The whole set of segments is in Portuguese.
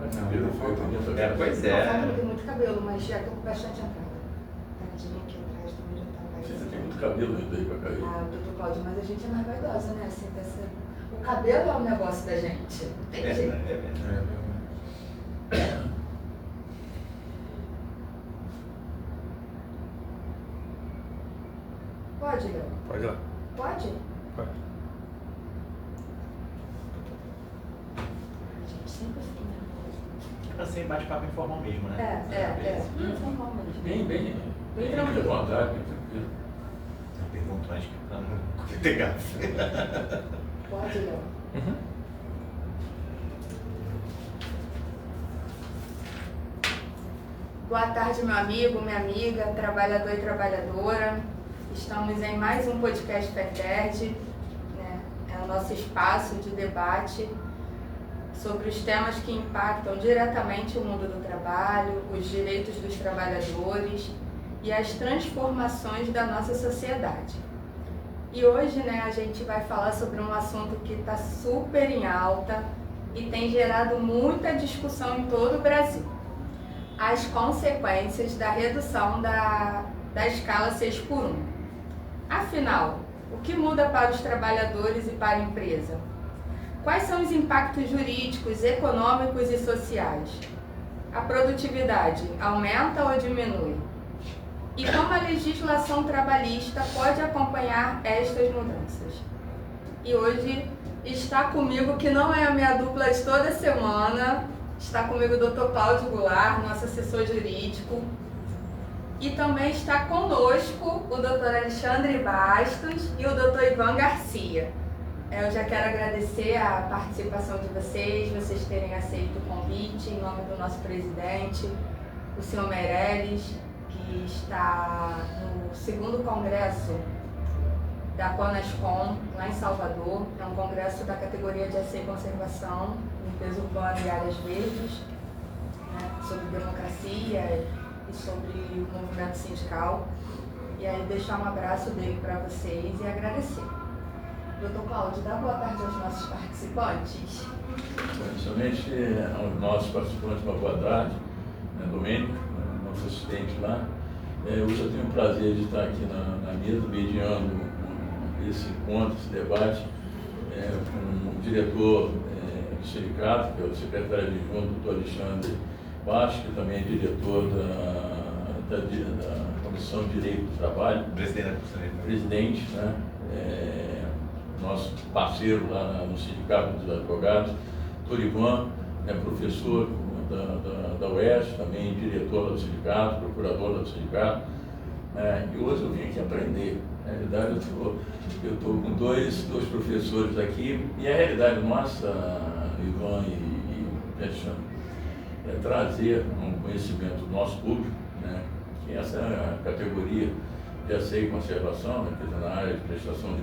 Mas na vida falta muito cabelo. Pois Não é. falta muito cabelo, mas já tô com bastante entrada. Tadinha aqui atrás também já tá mais. Você tem muito cabelo ainda aí pra cair. Ah, doutor Cláudio, mas a gente é mais vaidosa, né? Assim, o cabelo é o negócio da gente. Não tem jeito. É verdade. Pode, Léo? Pode ir lá. Pode? Pode. A gente sempre assim, né? Pra ser bate-papo informal mesmo, né? É. Informal mesmo. Bem Bem tranquilo. à vontade, bem tranquilo. Eu pergunto antes que pra não ter gafe. Pode, Léo? Uhum. Boa tarde, meu amigo, minha amiga, trabalhador e trabalhadora. Estamos em mais um podcast FETERD, né? É o nosso espaço de debate sobre os temas que impactam diretamente o mundo do trabalho, os direitos dos trabalhadores e as transformações da nossa sociedade. E hoje, né, a gente vai falar sobre um assunto que está super em alta e tem gerado muita discussão em todo o Brasil. As consequências da redução da escala 6x1. Afinal, o que muda para os trabalhadores e para a empresa? Quais são os impactos jurídicos, econômicos e sociais? A produtividade aumenta ou diminui? E como a legislação trabalhista pode acompanhar estas mudanças? E hoje está comigo, que não é a minha dupla de toda semana, está comigo o Dr. Cláudio Goulart, nosso assessor jurídico. E também está conosco o Dr. Alexandre Bastos e o Dr. Ivan Garcia. Eu já quero agradecer a participação de vocês terem aceito o convite em nome do nosso presidente, o senhor Meirelles, que está no 2º Congresso da CONASCOM, lá em Salvador. É um congresso da categoria de AC e Conservação, limpeza urbana e áreas verdes, né, sobre democracia e sobre o movimento sindical. E aí deixar um abraço dele para vocês e agradecer. Doutor Cláudio, dá boa tarde aos nossos participantes. Inicialmente, aos nossos participantes, uma boa tarde. Domênico, nosso assistente lá. Hoje eu tenho o prazer de estar aqui na mesa, mediando esse encontro, esse debate, com o diretor do sindicato, que é o secretário adjunto, doutor Alexandre Bastos, que também é diretor da Comissão de Direito do Trabalho. Presidente da Comissão de Direito. Presidente, né? Nosso parceiro lá no Sindicato dos Advogados, doutor Ivan, professor da UERJ, também diretor do sindicato, procurador do sindicato. E hoje eu vim aqui aprender. Na realidade, eu estou com dois professores aqui, e a realidade nossa, Ivan e Alexandre, é trazer um conhecimento do nosso público, né, que essa categoria de AC e conservação, né, quer dizer, na área de prestação de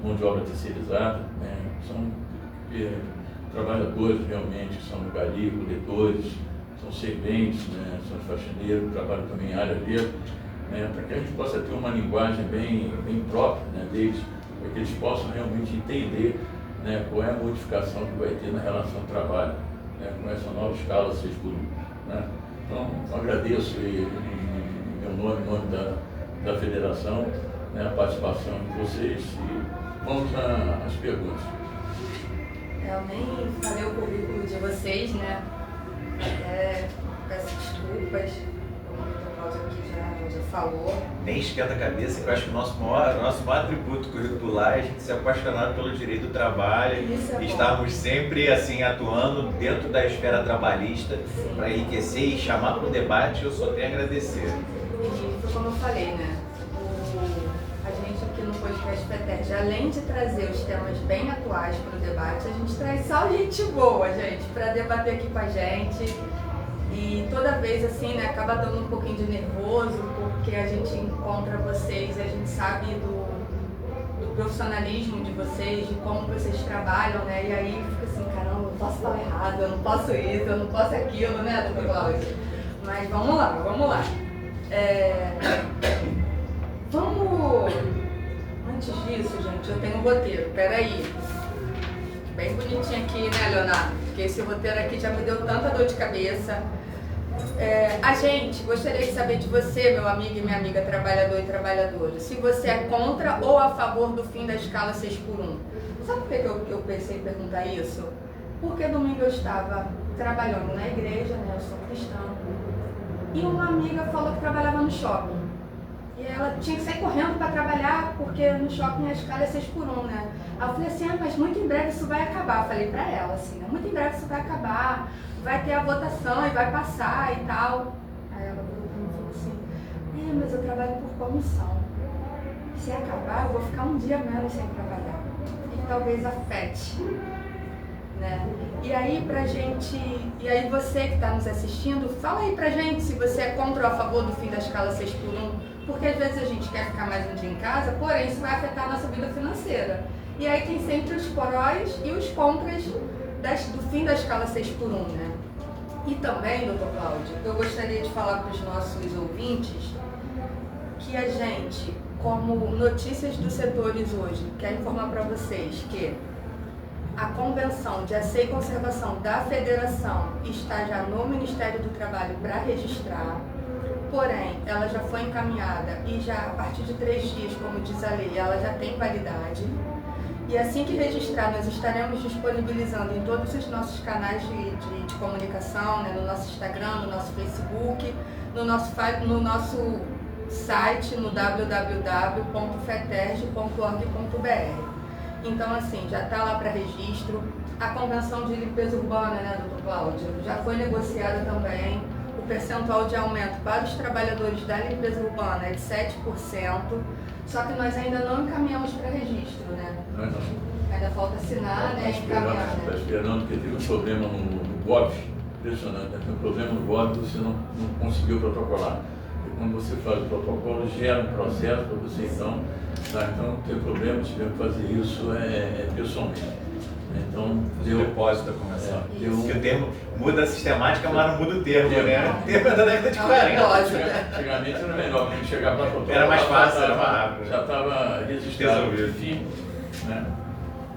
mão de obra terceirizada, né, são trabalhadores realmente que são no gari, coletores, são serventes, né, são faxineiros, trabalham também em área verde, né, para que a gente possa ter uma linguagem bem própria, né, deles, para que eles possam realmente entender, né, qual é a modificação que vai ter na relação de trabalho, né, com essa nova escala 6x1. Né. Então, eu agradeço em meu nome, em nome da federação, né, a participação de vocês, e vamos às perguntas. Eu nem falei o currículo de vocês, né? Peço desculpas, como o Dr. Cláudio aqui já falou. Nem esquenta a cabeça, que eu acho que o nosso maior atributo curricular é a gente ser apaixonado pelo direito do trabalho e estarmos sempre assim atuando dentro da esfera trabalhista para enriquecer e chamar para o debate. Eu só tenho a agradecer. E foi como eu falei, né? A gente aqui no podcast FETERD, além de trazer os temas bem atuais para o debate, a gente traz só gente boa, gente, para debater aqui com a gente. E toda vez assim, né, acaba dando um pouquinho de nervoso, porque a gente encontra vocês e a gente sabe do profissionalismo de vocês, de como vocês trabalham, né? E aí fica assim, caramba, eu posso falar errado, eu não posso isso, eu não posso aquilo, né, doutor Cláudio? Mas vamos lá. Vamos... Antes disso, gente, eu tenho um roteiro, peraí. bem bonitinho aqui, né, Leonardo? Porque esse roteiro aqui já me deu tanta dor de cabeça. A gente gostaria de saber de você, meu amigo e minha amiga trabalhador e trabalhadora, se você é contra ou a favor do fim da escala 6x1. Sabe por que eu pensei em perguntar isso? Porque domingo eu estava trabalhando na igreja, né, eu sou cristã, e uma amiga falou que trabalhava no shopping. E ela tinha que sair correndo para trabalhar, porque no shopping a escala é 6x1, né? Aí eu falei assim, mas muito em breve isso vai acabar. Eu falei para ela assim, né? Muito em breve isso vai acabar, vai ter a votação e vai passar e tal. Aí ela falou assim, mas eu trabalho por comissão. Se acabar, eu vou ficar um dia menos sem trabalhar. E talvez afete. Né? E aí você que está nos assistindo, fala aí pra gente se você é contra ou a favor do fim da escala 6x1, porque às vezes a gente quer ficar mais um dia em casa, porém isso vai afetar a nossa vida financeira. E aí tem sempre os prós e os contras do fim da escala 6x1, né? E também, doutor Cláudio, eu gostaria de falar para os nossos ouvintes que a gente, como Notícias dos Setores hoje, quer informar para vocês que a Convenção de Acesso e Conservação da Federação está já no Ministério do Trabalho para registrar, porém, ela já foi encaminhada e já a partir de 3 dias, como diz a lei, ela já tem validade. E assim que registrar, nós estaremos disponibilizando em todos os nossos canais de comunicação, né, no nosso Instagram, no nosso Facebook, no nosso site, no www.feterge.org.br. Então, assim, já está lá para registro. A Convenção de Limpeza Urbana, né, doutor Cláudio, já foi negociada também. O percentual de aumento para os trabalhadores da limpeza urbana é de 7%, só que nós ainda não encaminhamos para registro, né? Não. Ainda falta assinar, né? Encaminhar, Está esperando, porque teve um problema no GOV, impressionante, né? Tem um problema no GOV que você não conseguiu protocolar. E quando você faz o protocolo, gera um processo para você, então não tem problema, tivemos que fazer isso pessoalmente. Então, deu depósito da convenção. Porque o termo muda a sistemática, mas não muda o termo, né? O termo é da década de 40. Antigamente era melhor, porque chegar para protocolo. Era mais fácil, era mais rápido. Já estava registrado, enfim, né?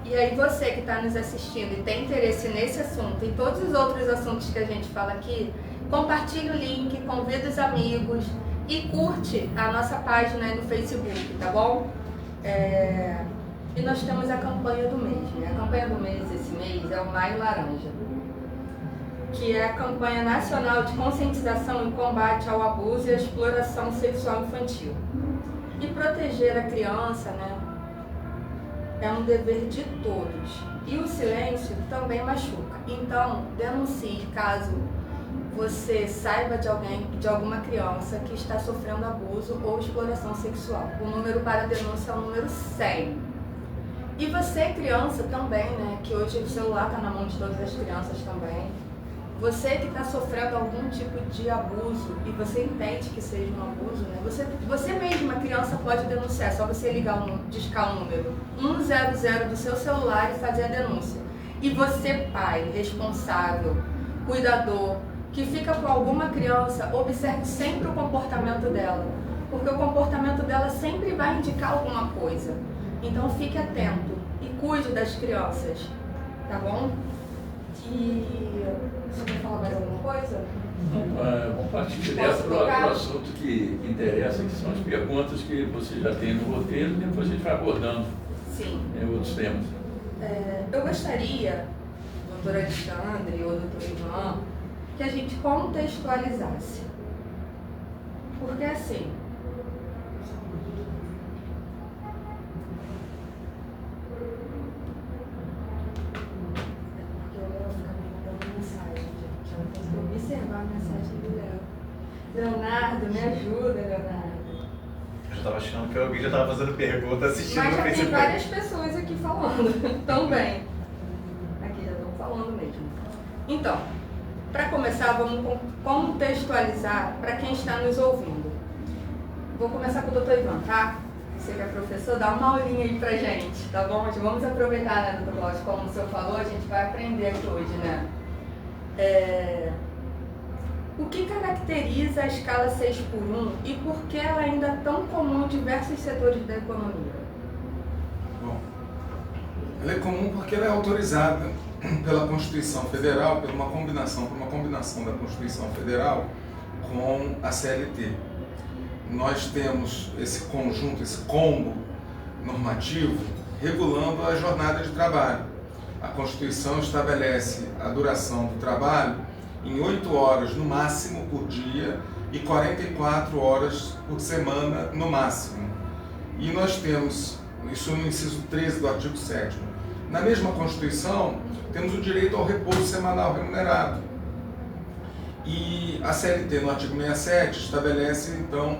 E aí você que está nos assistindo e tem interesse nesse assunto e todos os outros assuntos que a gente fala aqui, compartilhe o link, convida os amigos e curte a nossa página aí no Facebook, tá bom? E nós temos a campanha do mês, né? A campanha do mês esse mês é o Maio Laranja, que é a campanha nacional de conscientização e combate ao abuso e à exploração sexual infantil. E proteger a criança, né, é um dever de todos. E o silêncio também machuca. Então, denuncie caso você saiba de alguma criança que está sofrendo abuso ou exploração sexual. O número para denúncia é o número 100. E você, criança, também, né? Que hoje o celular está na mão de todas as crianças também. Você que está sofrendo algum tipo de abuso e você entende que seja um abuso, né? Você mesma, criança, pode denunciar. É só você discar o número 100 do seu celular e fazer a denúncia. E você, pai, responsável, cuidador, que fica com alguma criança, observe sempre o comportamento dela. Porque o comportamento dela sempre vai indicar alguma coisa. Então fique atento e cuide das crianças, tá bom? E você quer falar mais alguma coisa? Vamos partir direto para o assunto que interessa, que são as perguntas que você já tem no roteiro, e depois a gente vai abordando. Sim. Outros temas. Eu gostaria, doutor Alexandre ou doutor Ivan, que a gente contextualizasse. Porque assim, observar a mensagem do Léo. Leonardo, me ajuda, Leonardo. Eu já estava achando que alguém já estava fazendo pergunta assistindo no Facebook. Mas já tem várias Facebook. pessoas aqui falando também. Aqui já estão falando mesmo. Então, para começar, vamos contextualizar para quem está nos ouvindo. Vou começar com o doutor Ivan, tá? Você que é professor, dá uma aulinha aí pra gente, tá bom? Vamos aproveitar, né, doutor Cláudio? Como o senhor falou, a gente vai aprender aqui hoje, né? O que caracteriza a escala 6x1 e por que ela ainda é tão comum em diversos setores da economia? Bom, Ela é comum porque ela é autorizada pela Constituição Federal, por uma combinação da Constituição Federal com a CLT. Nós temos esse conjunto, esse combo normativo regulando a jornada de trabalho. A Constituição estabelece a duração do trabalho em 8 horas no máximo por dia e 44 horas por semana no máximo. E nós temos, isso no inciso 13 do artigo 7º. Na mesma Constituição, temos o direito ao repouso semanal remunerado. E a CLT, no artigo 67, estabelece, então,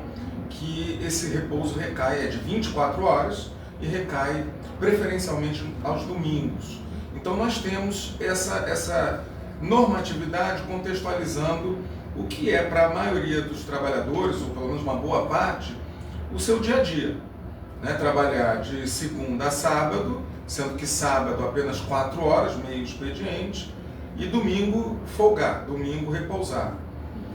que esse repouso recai de 24 horas e recai preferencialmente aos domingos. Então, nós temos essa normatividade contextualizando o que é, para a maioria dos trabalhadores, ou pelo menos uma boa parte, o seu dia a dia. Trabalhar de segunda a sábado, sendo que sábado apenas 4 horas, meio expediente, e domingo folgar, domingo repousar.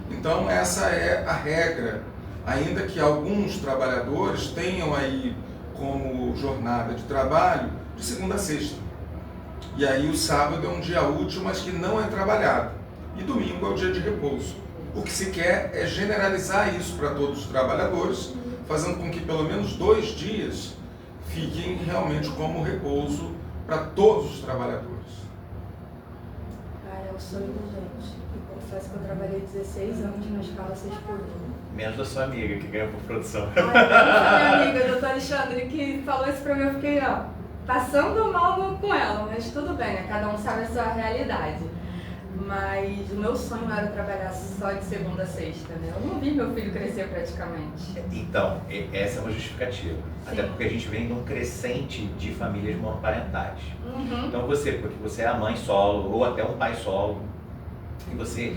Então essa é a regra, ainda que alguns trabalhadores tenham aí como jornada de trabalho de segunda a sexta. E aí o sábado é um dia útil, mas que não é trabalhado. E domingo é o dia de repouso. O que se quer é generalizar isso para todos os trabalhadores, fazendo com que pelo menos 2 dias fiquem realmente como repouso para todos os trabalhadores. É o sonho da gente. Eu confesso que eu trabalhei 16 anos na escala 6 por 1. Menos da sua amiga que ganhou por produção. Minha amiga, doutora Alexandre, que falou isso pra mim, eu fiquei, passando mal com ela, mas tudo bem, né? Cada um sabe a sua realidade. Mas o meu sonho era trabalhar só de segunda a sexta, né? Eu não vi meu filho crescer praticamente. Então, essa é uma justificativa. Sim. Até porque a gente vem de um crescente de famílias monoparentais. Uhum. Então porque você é a mãe solo ou até um pai solo, e você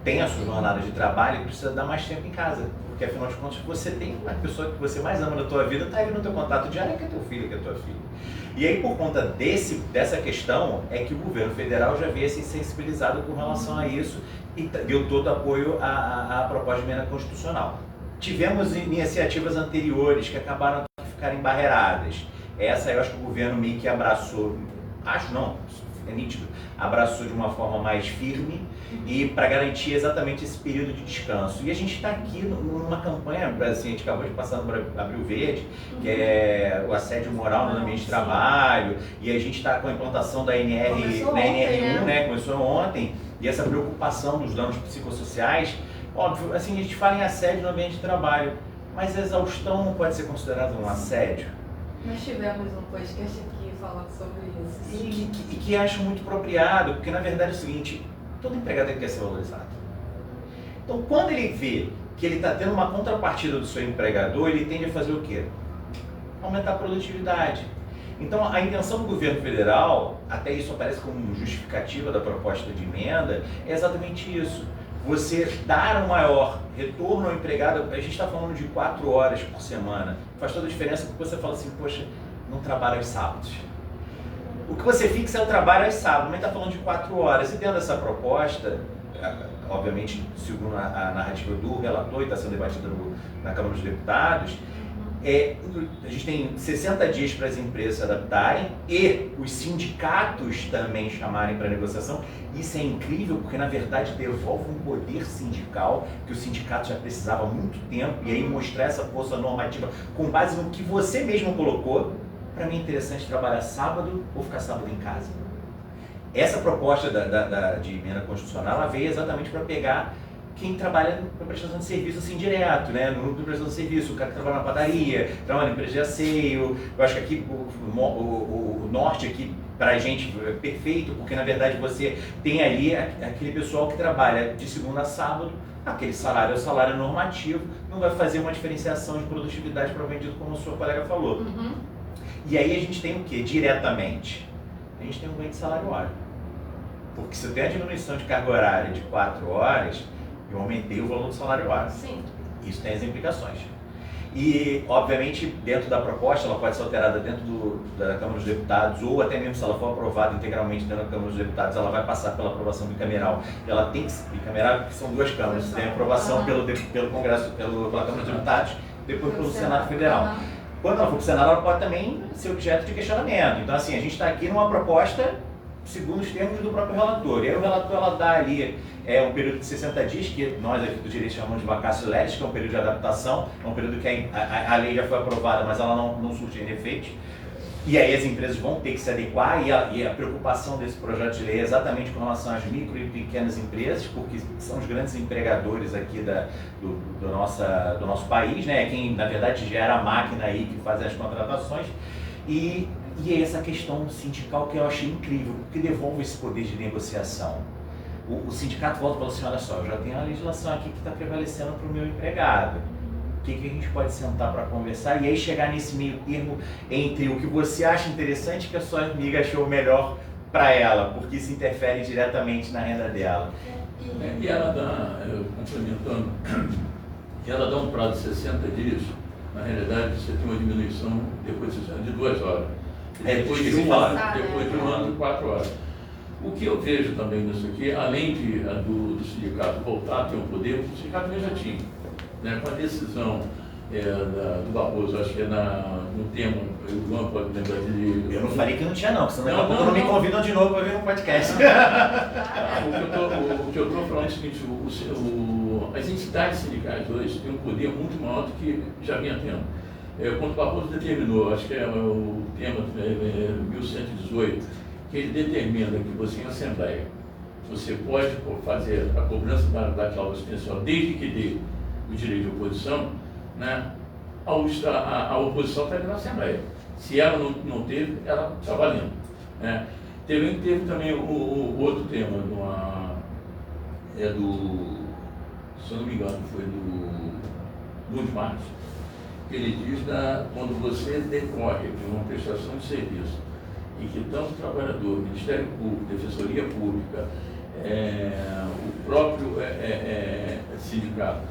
tem a sua jornada de trabalho e precisa dar mais tempo em casa. Porque afinal de contas você tem uma pessoa que você mais ama na tua vida, está aí no teu contato diário, que é teu filho, que é tua filha. E aí, por conta dessa questão, é que o governo federal já veio se sensibilizado com relação a isso e deu todo apoio à proposta de emenda constitucional. Tivemos iniciativas anteriores que acabaram por ficar embarreiradas. Essa eu acho que o governo meio que abraçou, é nítido, abraçou de uma forma mais firme e para garantir exatamente esse período de descanso. E a gente está aqui numa campanha, assim, a gente acabou de passar no Abril Verde, que é o assédio moral no ambiente de trabalho, e a gente está com a implantação da NR1, né? Começou ontem, e essa preocupação dos danos psicossociais. Óbvio, assim, a gente fala em assédio no ambiente de trabalho, mas a exaustão não pode ser considerada um assédio. Nós tivemos um podcast aqui falando sobre isso. E que acho muito apropriado, porque na verdade é o seguinte, todo empregado quer ser valorizado. Então quando ele vê que ele está tendo uma contrapartida do seu empregador, ele tende a fazer o quê? Aumentar a produtividade. Então a intenção do governo federal, até isso aparece como justificativa da proposta de emenda, é exatamente isso. Você dar um maior retorno ao empregado, a gente está falando de 4 horas por semana, faz toda a diferença porque você fala assim, poxa, não trabalho aos sábados. O que você fixa é o trabalho aos sábados, mas está falando de 4 horas. E dentro dessa proposta, obviamente, segundo a narrativa do relator e está sendo debatida na Câmara dos Deputados, a gente tem 60 dias para as empresas se adaptarem e os sindicatos também chamarem para negociação. Isso é incrível porque, na verdade, devolve um poder sindical que o sindicato já precisava há muito tempo, e aí mostrar essa força normativa com base no que você mesmo colocou. Para mim é interessante trabalhar sábado ou ficar sábado em casa. Essa proposta de emenda constitucional, ela veio exatamente para pegar quem trabalha na prestação de serviço assim direto, né? No grupo de prestação de serviço, o cara que trabalha na padaria, trabalha na empresa de asseio. Eu acho que aqui o norte aqui para a gente é perfeito, porque na verdade você tem ali aquele pessoal que trabalha de segunda a sábado, aquele salário é o salário normativo, não vai fazer uma diferenciação de produtividade provavelmente, como a sua colega falou. Uhum. E aí a gente tem o que diretamente? A gente tem um ganho de salário horário. Porque se eu tenho a diminuição de carga horária de 4 horas, eu aumentei o valor do salário horário. Sim. Isso tem as implicações. E, obviamente, dentro da proposta, ela pode ser alterada dentro da Câmara dos Deputados, ou até mesmo se ela for aprovada integralmente dentro da Câmara dos Deputados, ela vai passar pela aprovação bicameral. Ela tem que ser bicameral, porque são 2 câmaras. Tem a aprovação pelo Congresso, pela Câmara dos Deputados, depois pelo Senado Federal. quando ela for para o Senado, ela pode também ser objeto de questionamento. Então, assim, a gente está aqui numa proposta segundo os termos do próprio relator. E aí o relator, ela dá ali um período de 60 dias, que nós aqui do direito chamamos de vacatio legis, que é um período de adaptação, é um período que a lei já foi aprovada, mas ela não surte efeitos. E aí as empresas vão ter que se adequar, e a preocupação desse projeto de lei é exatamente com relação às micro e pequenas empresas, porque são os grandes empregadores aqui do nosso país, né? Quem, na verdade, gera a máquina aí que faz as contratações. E é essa questão sindical que eu achei incrível, porque devolve esse poder de negociação. O sindicato volta e fala assim, olha só, eu já tenho a legislação aqui que está prevalecendo para o meu empregado. O que a gente pode sentar para conversar e aí chegar nesse meio termo entre o que você acha interessante e que a sua amiga achou melhor para ela, porque isso interfere diretamente na renda dela. E ela dá, complementando, ela dá um prazo de 60 dias, na realidade você tem uma diminuição depois de 2 horas. Depois de um ano, 4 horas. O que eu vejo também nisso aqui, além do sindicato voltar a ter um poder, o sindicato já tinha. Né, com a decisão do Barroso, acho que no tema, o Luan pode lembrar de... Eu não falei que não tinha não, senão daqui a pouco não me convidam de novo para ver um podcast. O que eu estou falando é o seguinte, as entidades sindicais hoje têm um poder muito maior do que já vinha tendo. Quando o Barroso determinou, acho que é o tema 1118, que ele determina que você em assembleia, você pode fazer a cobrança da cláusula assistencial desde que dê o direito de oposição, né? A oposição está ali na Assembleia. Se ela não teve, ela está valendo. Né? Teve também o outro tema, se eu não me engano, foi do Luiz Marques, que ele diz quando você decorre de uma prestação de serviço e que tanto o trabalhador, Ministério Público, Defensoria Pública, o próprio sindicato,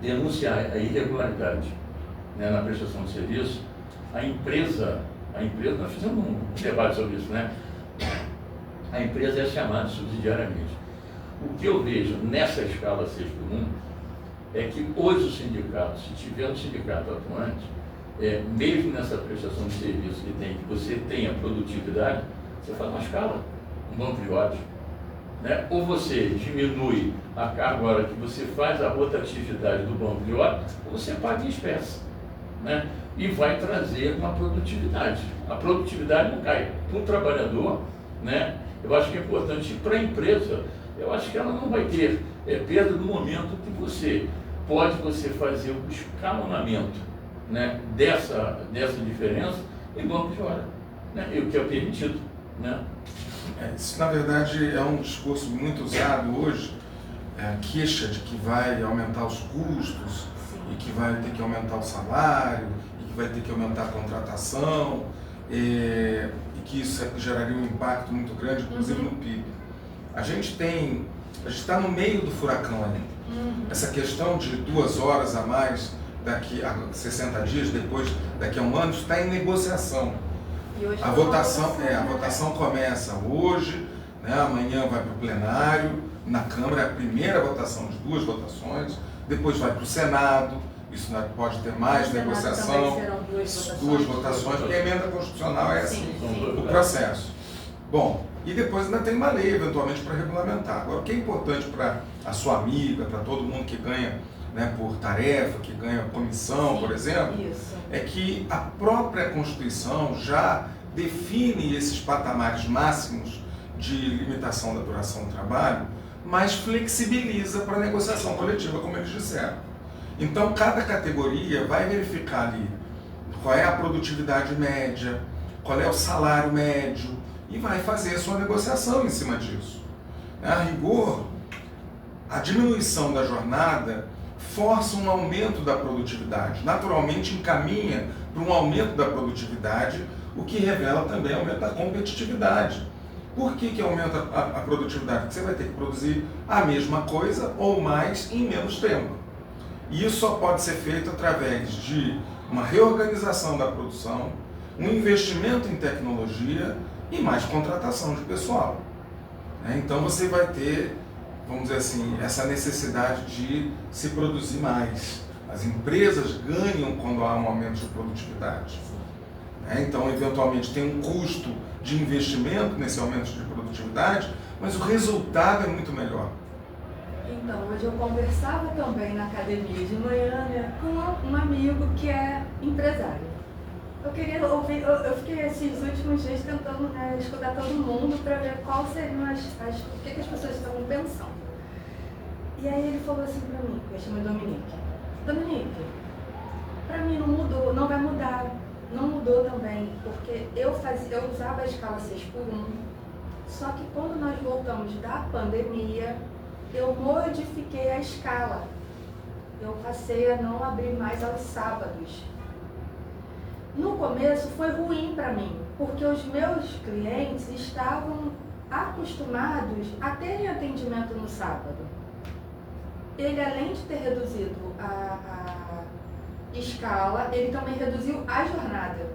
denunciar a irregularidade, né, na prestação de serviço, a empresa, nós fizemos um debate sobre isso, né? A empresa é chamada subsidiariamente. O que eu vejo nessa escala 6 por 1 é que hoje o sindicato, se tiver um sindicato atuante, mesmo nessa prestação de serviço que você tenha produtividade, você faz uma escala, um banco de horas. Né? Ou você diminui a carga hora que você faz a rotatividade do banco de horas, ou você paga em espécie. Né? E vai trazer uma produtividade. A produtividade não cai. Para o trabalhador, né? Eu acho que é importante. Para a empresa, eu acho que ela não vai ter perda no momento que você fazer o escalonamento, né? dessa diferença em banco de horas. Né? E o que é permitido. Né? Isso, na verdade, é um discurso muito usado hoje, a queixa de que vai aumentar os custos, e que vai ter que aumentar o salário, e que vai ter que aumentar a contratação, e que isso geraria um impacto muito grande, inclusive no PIB. A gente está no meio do furacão ali. Essa questão de 2 horas a mais daqui a 60 dias, daqui a um ano, está em negociação. A votação começa hoje, né? Amanhã vai para o plenário, na Câmara é a primeira votação de 2 votações, depois vai para o Senado, isso pode ter mais negociação, 2 votações, porque a emenda constitucional é assim, o processo. Bom, e depois ainda tem uma lei, eventualmente, para regulamentar. Agora, o que é importante para a sua amiga, para todo mundo que ganha, né, por tarefa, que ganha comissão, por exemplo, é que a própria Constituição já define esses patamares máximos de limitação da duração do trabalho, mas flexibiliza para a negociação coletiva, como eles disseram. Então, cada categoria vai verificar ali qual é a produtividade média, qual é o salário médio, e vai fazer a sua negociação em cima disso. A rigor, a diminuição da jornada força um aumento da produtividade, naturalmente encaminha para um aumento da produtividade, o que revela também aumento da competitividade. Por que aumenta a produtividade? Porque você vai ter que produzir a mesma coisa ou mais em menos tempo. E isso só pode ser feito através de uma reorganização da produção, um investimento em tecnologia e mais contratação de pessoal. Então você vai ter, vamos dizer assim, essa necessidade de se produzir mais. As empresas ganham quando há um aumento de produtividade. Então, eventualmente, tem um custo de investimento nesse aumento de produtividade, mas o resultado é muito melhor. Então, hoje eu conversava também na academia de manhã, né, com um amigo que é empresário. Eu queria ouvir, eu fiquei esses últimos dias tentando, né, escutar todo mundo para ver qual seriam o que as pessoas estavam pensando. E aí ele falou assim para mim, eu chamo Dominique, para mim não mudou, não vai mudar, não mudou também, porque eu usava a escala 6x1, só que quando nós voltamos da pandemia, eu modifiquei a escala. Eu passei a não abrir mais aos sábados. No começo foi ruim para mim, porque os meus clientes estavam acostumados a terem atendimento no sábado. Ele, além de ter reduzido a escala, ele também reduziu a jornada.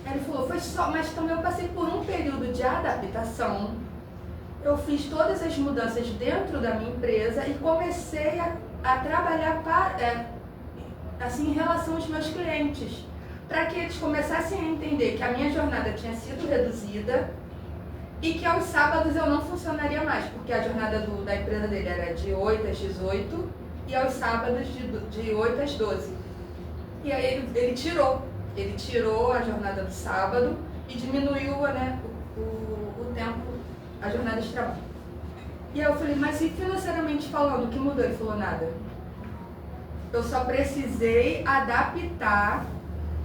Ele falou, mas também eu passei por um período de adaptação. Eu fiz todas as mudanças dentro da minha empresa e comecei a trabalhar assim, em relação aos meus clientes, para que eles começassem a entender que a minha jornada tinha sido reduzida e que aos sábados eu não funcionaria mais, porque a jornada da empresa dele era de 8 às 18 e aos sábados de 8 às 12. E aí ele tirou a jornada do sábado e diminuiu, né, o tempo, a jornada de trabalho. E aí eu falei, mas e financeiramente falando, o que mudou? Ele falou, nada. Eu só precisei adaptar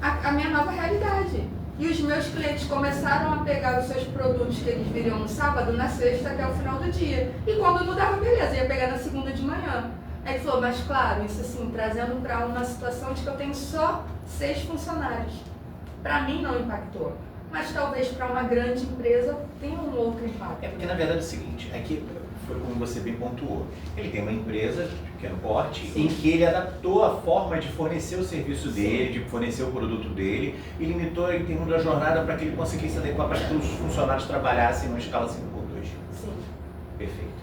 a minha nova realidade. E os meus clientes começaram a pegar os seus produtos que eles viriam no sábado, na sexta até o final do dia. E quando não dava, beleza, ia pegar na segunda de manhã. Aí ele falou, mas claro, isso assim, trazendo para uma situação de que eu tenho só 6 funcionários. Para mim não impactou. Mas talvez para uma grande empresa tenha um outro impacto. É porque na verdade é o seguinte, aqui foi como você bem pontuou. Ele tem uma empresa de pequeno porte, sim, em que ele adaptou a forma de fornecer o serviço dele, de fornecer o produto dele, e limitou em termos da jornada para que ele conseguisse adequar para que os funcionários trabalhassem numa escala 5x2. Sim. Perfeito.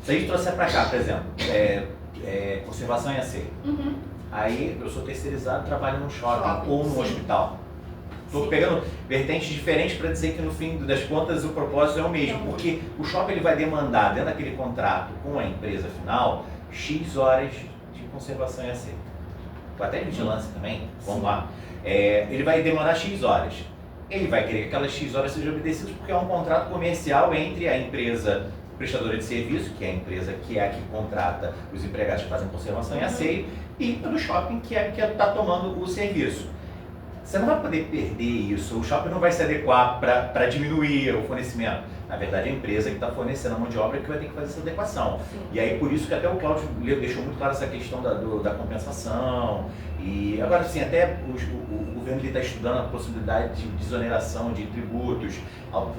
Se a gente trouxer para cá, por exemplo, conservação e asseio. Uhum. Aí eu sou terceirizado, trabalho num shopping ou num hospital. Estou pegando vertentes diferentes para dizer que no fim das contas o propósito é o mesmo, porque o shopping ele vai demandar dentro daquele contrato com a empresa final X horas de conservação e asseio. Até vigilância também, vamos lá. Ele vai demandar X horas. Ele vai querer que aquelas X horas sejam obedecidas porque é um contrato comercial entre a empresa prestadora de serviço, que é a empresa que é a que contrata os empregados que fazem conservação e asseio, e do shopping que é que está tomando o serviço. Você não vai poder perder isso, o shopping não vai se adequar para diminuir o fornecimento. Na verdade, a empresa que está fornecendo a mão de obra que vai ter que fazer essa adequação. Sim. E aí, por isso que até o Cláudio deixou muito claro essa questão da compensação. E agora, sim, até o governo está estudando a possibilidade de desoneração de tributos,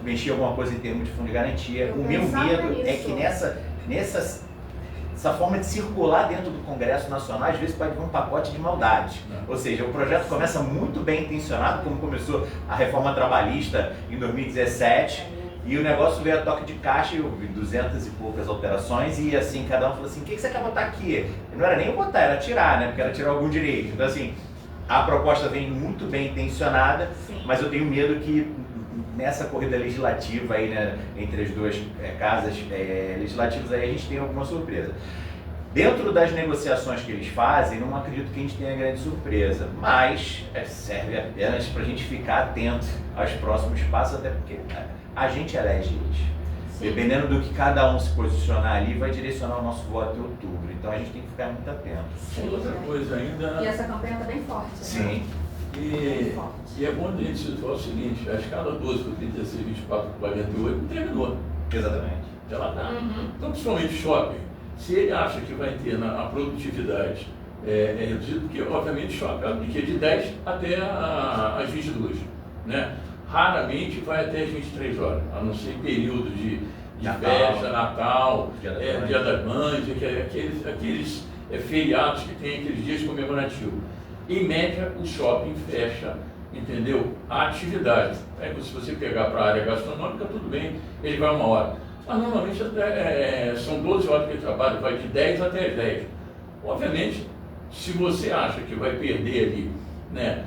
mexer alguma coisa em termos de fundo de garantia. O meu medo é que essa forma de circular dentro do Congresso Nacional, às vezes pode vir um pacote de maldades. Ou seja, o projeto começa muito bem intencionado, como começou a reforma trabalhista em 2017, e o negócio veio a toque de caixa, e 200 e poucas alterações, e assim, cada um falou assim, o que você quer botar aqui? Não era nem botar, era tirar, né? Porque era tirar algum direito. Então assim, a proposta vem muito bem intencionada, sim, mas eu tenho medo que nessa corrida legislativa aí, né, entre as duas casas legislativas, aí a gente tem alguma surpresa. Dentro das negociações que eles fazem, não acredito que a gente tenha grande surpresa, mas serve apenas para a gente ficar atento aos próximos passos, até porque a gente elege eles. Sim. Dependendo do que cada um se posicionar ali, vai direcionar o nosso voto em outubro. Então a gente tem que ficar muito atento. Sim, outra coisa ainda... E essa campanha está bem forte. Sim. Né? E é bom a gente situar o seguinte, a escala 12 para 36, 24, 48 não terminou. Exatamente. Ela está. Uhum. Então, principalmente shopping, se ele acha que vai ter a produtividade reduzida, porque obviamente shopping é de 10 até as 22, né? Raramente vai até as 23 horas, a não ser período de festa, Natal, Dia das Mães, aqueles feriados que tem aqueles dias comemorativos. Em média, o shopping fecha, entendeu? A atividade. Se você pegar para a área gastronômica, tudo bem, ele vai 1 hora. Mas normalmente são 12 horas que ele trabalha, vai de 10 até as 10. Obviamente, Se você acha que vai perder ali, né,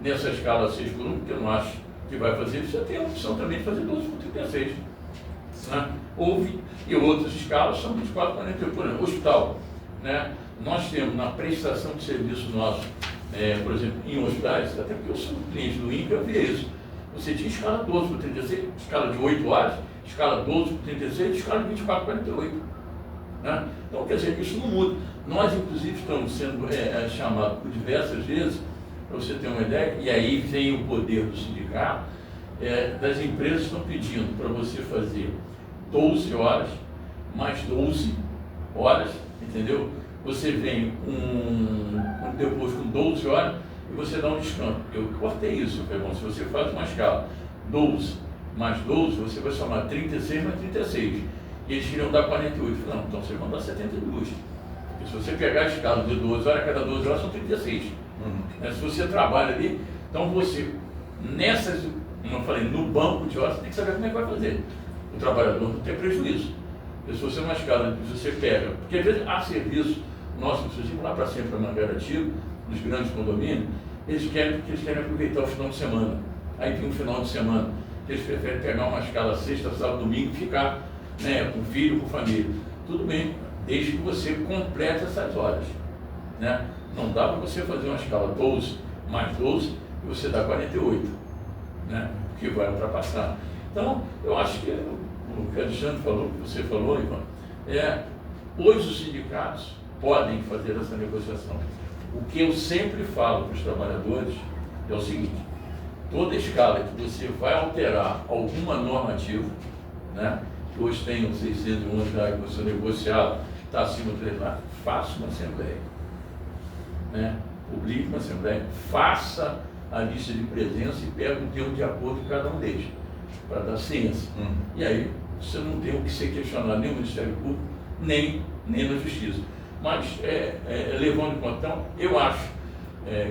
nessa escala 6 por 1, porque eu não acho que vai fazer, você tem a opção também de fazer 12 por 36. Né? Houve, e outras escalas são 24 por 48. Por exemplo, hospital. Né? Nós temos na prestação de serviço nosso, por exemplo, em hospitais, até porque eu sou cliente do INCA, eu vi isso. Você tinha escala 12 por 36, escala de 8 horas, escala 12 por 36, escala de 24 por 48. Né? Então, quer dizer, isso não muda. Nós, inclusive, estamos sendo chamados por diversas vezes, para você ter uma ideia, e aí vem o poder do sindicato, das empresas estão pedindo para você fazer 12 horas, mais 12 horas, entendeu? Você vem depois com 12 horas e você dá um descanso. Eu cortei isso, bom, se você faz uma escala 12 mais 12, você vai somar 36 mais 36. E eles queriam dar 48. Não, então vocês vão dar 72. Porque se você pegar a escala de 12 horas, cada 12 horas são 36. Se você trabalha ali, então você, nessas, como eu falei, no banco de horas, você tem que saber como é que vai fazer. O trabalhador não tem prejuízo. Se você uma escala, você pega, porque às vezes há serviço nosso, inclusive lá para sempre, para Mangaratiba, nos grandes condomínios, eles querem aproveitar o final de semana. Aí tem um final de semana, eles preferem pegar uma escala sexta, sábado, domingo e ficar, né, com filho, com família. Tudo bem, desde que você complete essas horas. Né? Não dá para você fazer uma escala 12 mais 12 e você dá 48, né? Que vai ultrapassar. Então, eu acho que o que o Alexandre falou, o que você falou, Ivan, hoje os sindicatos podem fazer essa negociação. O que eu sempre falo para os trabalhadores é o seguinte: toda escala que você vai alterar alguma normativa, né? Hoje tem os 611 que você negociado, está acima do 3 lá, faça uma assembleia. Né? Publique uma assembleia, faça a lista de presença e pega um termo de acordo de cada um deles, para dar ciência. E aí você não tem o que ser questionado nem no Ministério Público, nem na Justiça. Mas, levando em conta, então, eu acho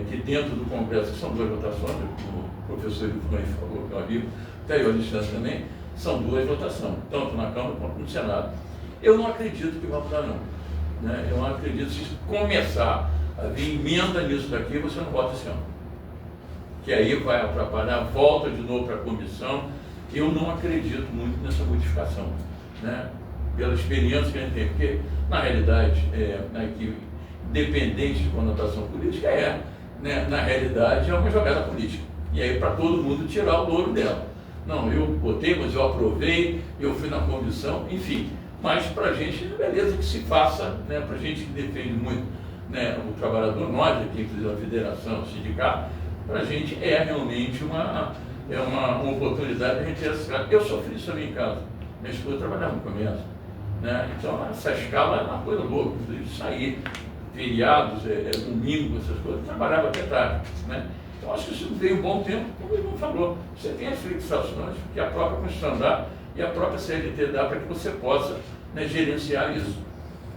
que dentro do Congresso, que são 2 votações, o professor Ivan falou, meu amigo, até eu, Alexandre também, são 2 votações, tanto na Câmara quanto no Senado. Eu não acredito que vai mudar, não. Né? Eu não acredito que se começar a vir emenda nisso daqui, você não vota esse ano. Que aí vai atrapalhar, volta de novo para a comissão. Eu não acredito muito nessa modificação, né? Pela experiência que a gente tem, porque, na realidade, que, independente de conotação política, né? Na realidade, é uma jogada política. E aí, para todo mundo tirar o louro dela. Não, eu botei, mas eu aprovei, eu fui na comissão, enfim. Mas para a gente, beleza que se faça, né? Para a gente que defende muito, né, o trabalhador, nós aqui, inclusive a federação, o sindicato, para a gente realmente uma oportunidade de a gente ter essa escala. Eu sofri isso também em casa. Minha esposa trabalhava no comércio. Né? Então, essa escala é uma coisa louca. Sair, feriados, domingo, essas coisas, eu trabalhava até tarde. Né? Então, acho que isso veio um bom tempo, como o irmão falou. Você tem as fixações que a própria Constituição dá e a própria CLT dá para que você possa, né, gerenciar isso.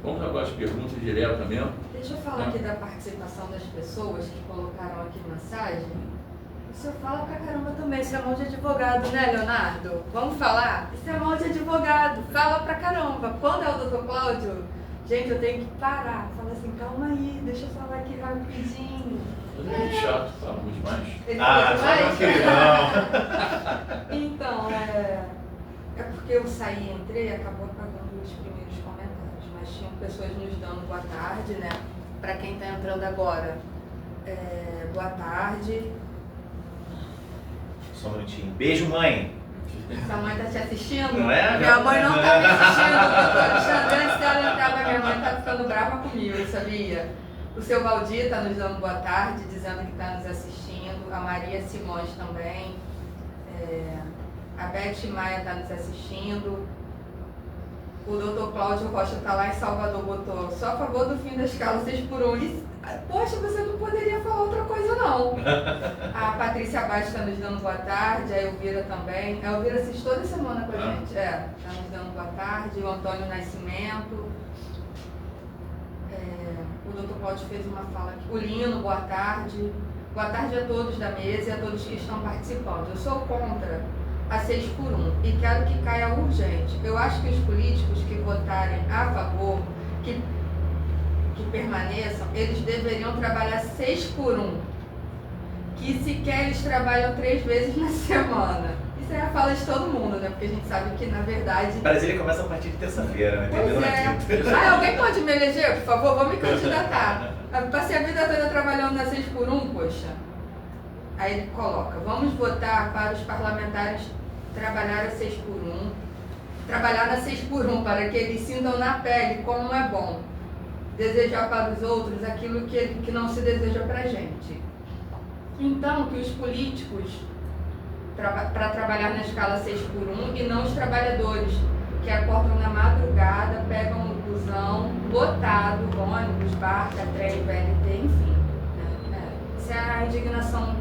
Vamos agora às perguntas diretamente. Deixa eu falar aqui da participação das pessoas que colocaram aqui mensagem. O senhor fala pra caramba também, isso é mão de advogado, né, Leonardo? Vamos falar? Isso é mão de advogado, fala pra caramba. Quando é o doutor Cláudio, gente, eu tenho que parar. Fala assim, calma aí, deixa eu falar aqui rapidinho. Mas é muito chato, falamos demais. Ele fala não. Então, é porque eu saí e entrei e acabou apagando os primeiros comentários. Mas tinham pessoas nos dando boa tarde, né? Pra quem tá entrando agora, boa tarde. Só um minutinho. Beijo, mãe. Sua mãe tá te assistindo? Não é? Minha mãe não tá me assistindo. Antes dela entrar, minha mãe tá ficando brava comigo, sabia? O seu Valdir tá nos dando boa tarde, dizendo que tá nos assistindo. A Maria Simões também. A Beth Maia tá nos assistindo. O doutor Cláudio Rocha tá lá em Salvador, botou só a favor do fim da escala 6 por 1. Poxa, você não poderia falar outra coisa, não. A Patrícia Abaixo está nos dando boa tarde, a Elvira também. A Elvira assiste toda semana com a gente. Está nos dando boa tarde. O Antônio Nascimento. O doutor Cláudio fez uma fala aqui. O Lino, boa tarde. Boa tarde a todos da mesa e a todos que estão participando. Eu sou contra a 6 por 1 e quero que caia urgente. Eu acho que os políticos que votarem a favor que permaneçam, eles deveriam trabalhar 6x1. Que sequer eles trabalham 3 vezes na semana. Isso é a fala de todo mundo, né? Porque a gente sabe que, na verdade... Brasília começa a partir de terça-feira, né? Pois é. Alguém pode me eleger, por favor? Vou me candidatar. Eu passei a vida toda trabalhando na 6x1, poxa. Aí ele coloca, vamos votar para os parlamentares trabalhar a 6x1. Trabalhar na 6x1 para que eles sintam na pele como é bom. Desejar para os outros aquilo que não se deseja para a gente. Então, que os políticos, para trabalhar na escala 6x1, e não os trabalhadores, que acordam na madrugada, pegam o busão lotado, ônibus, barca, trem, VLT, enfim. Essa é a indignação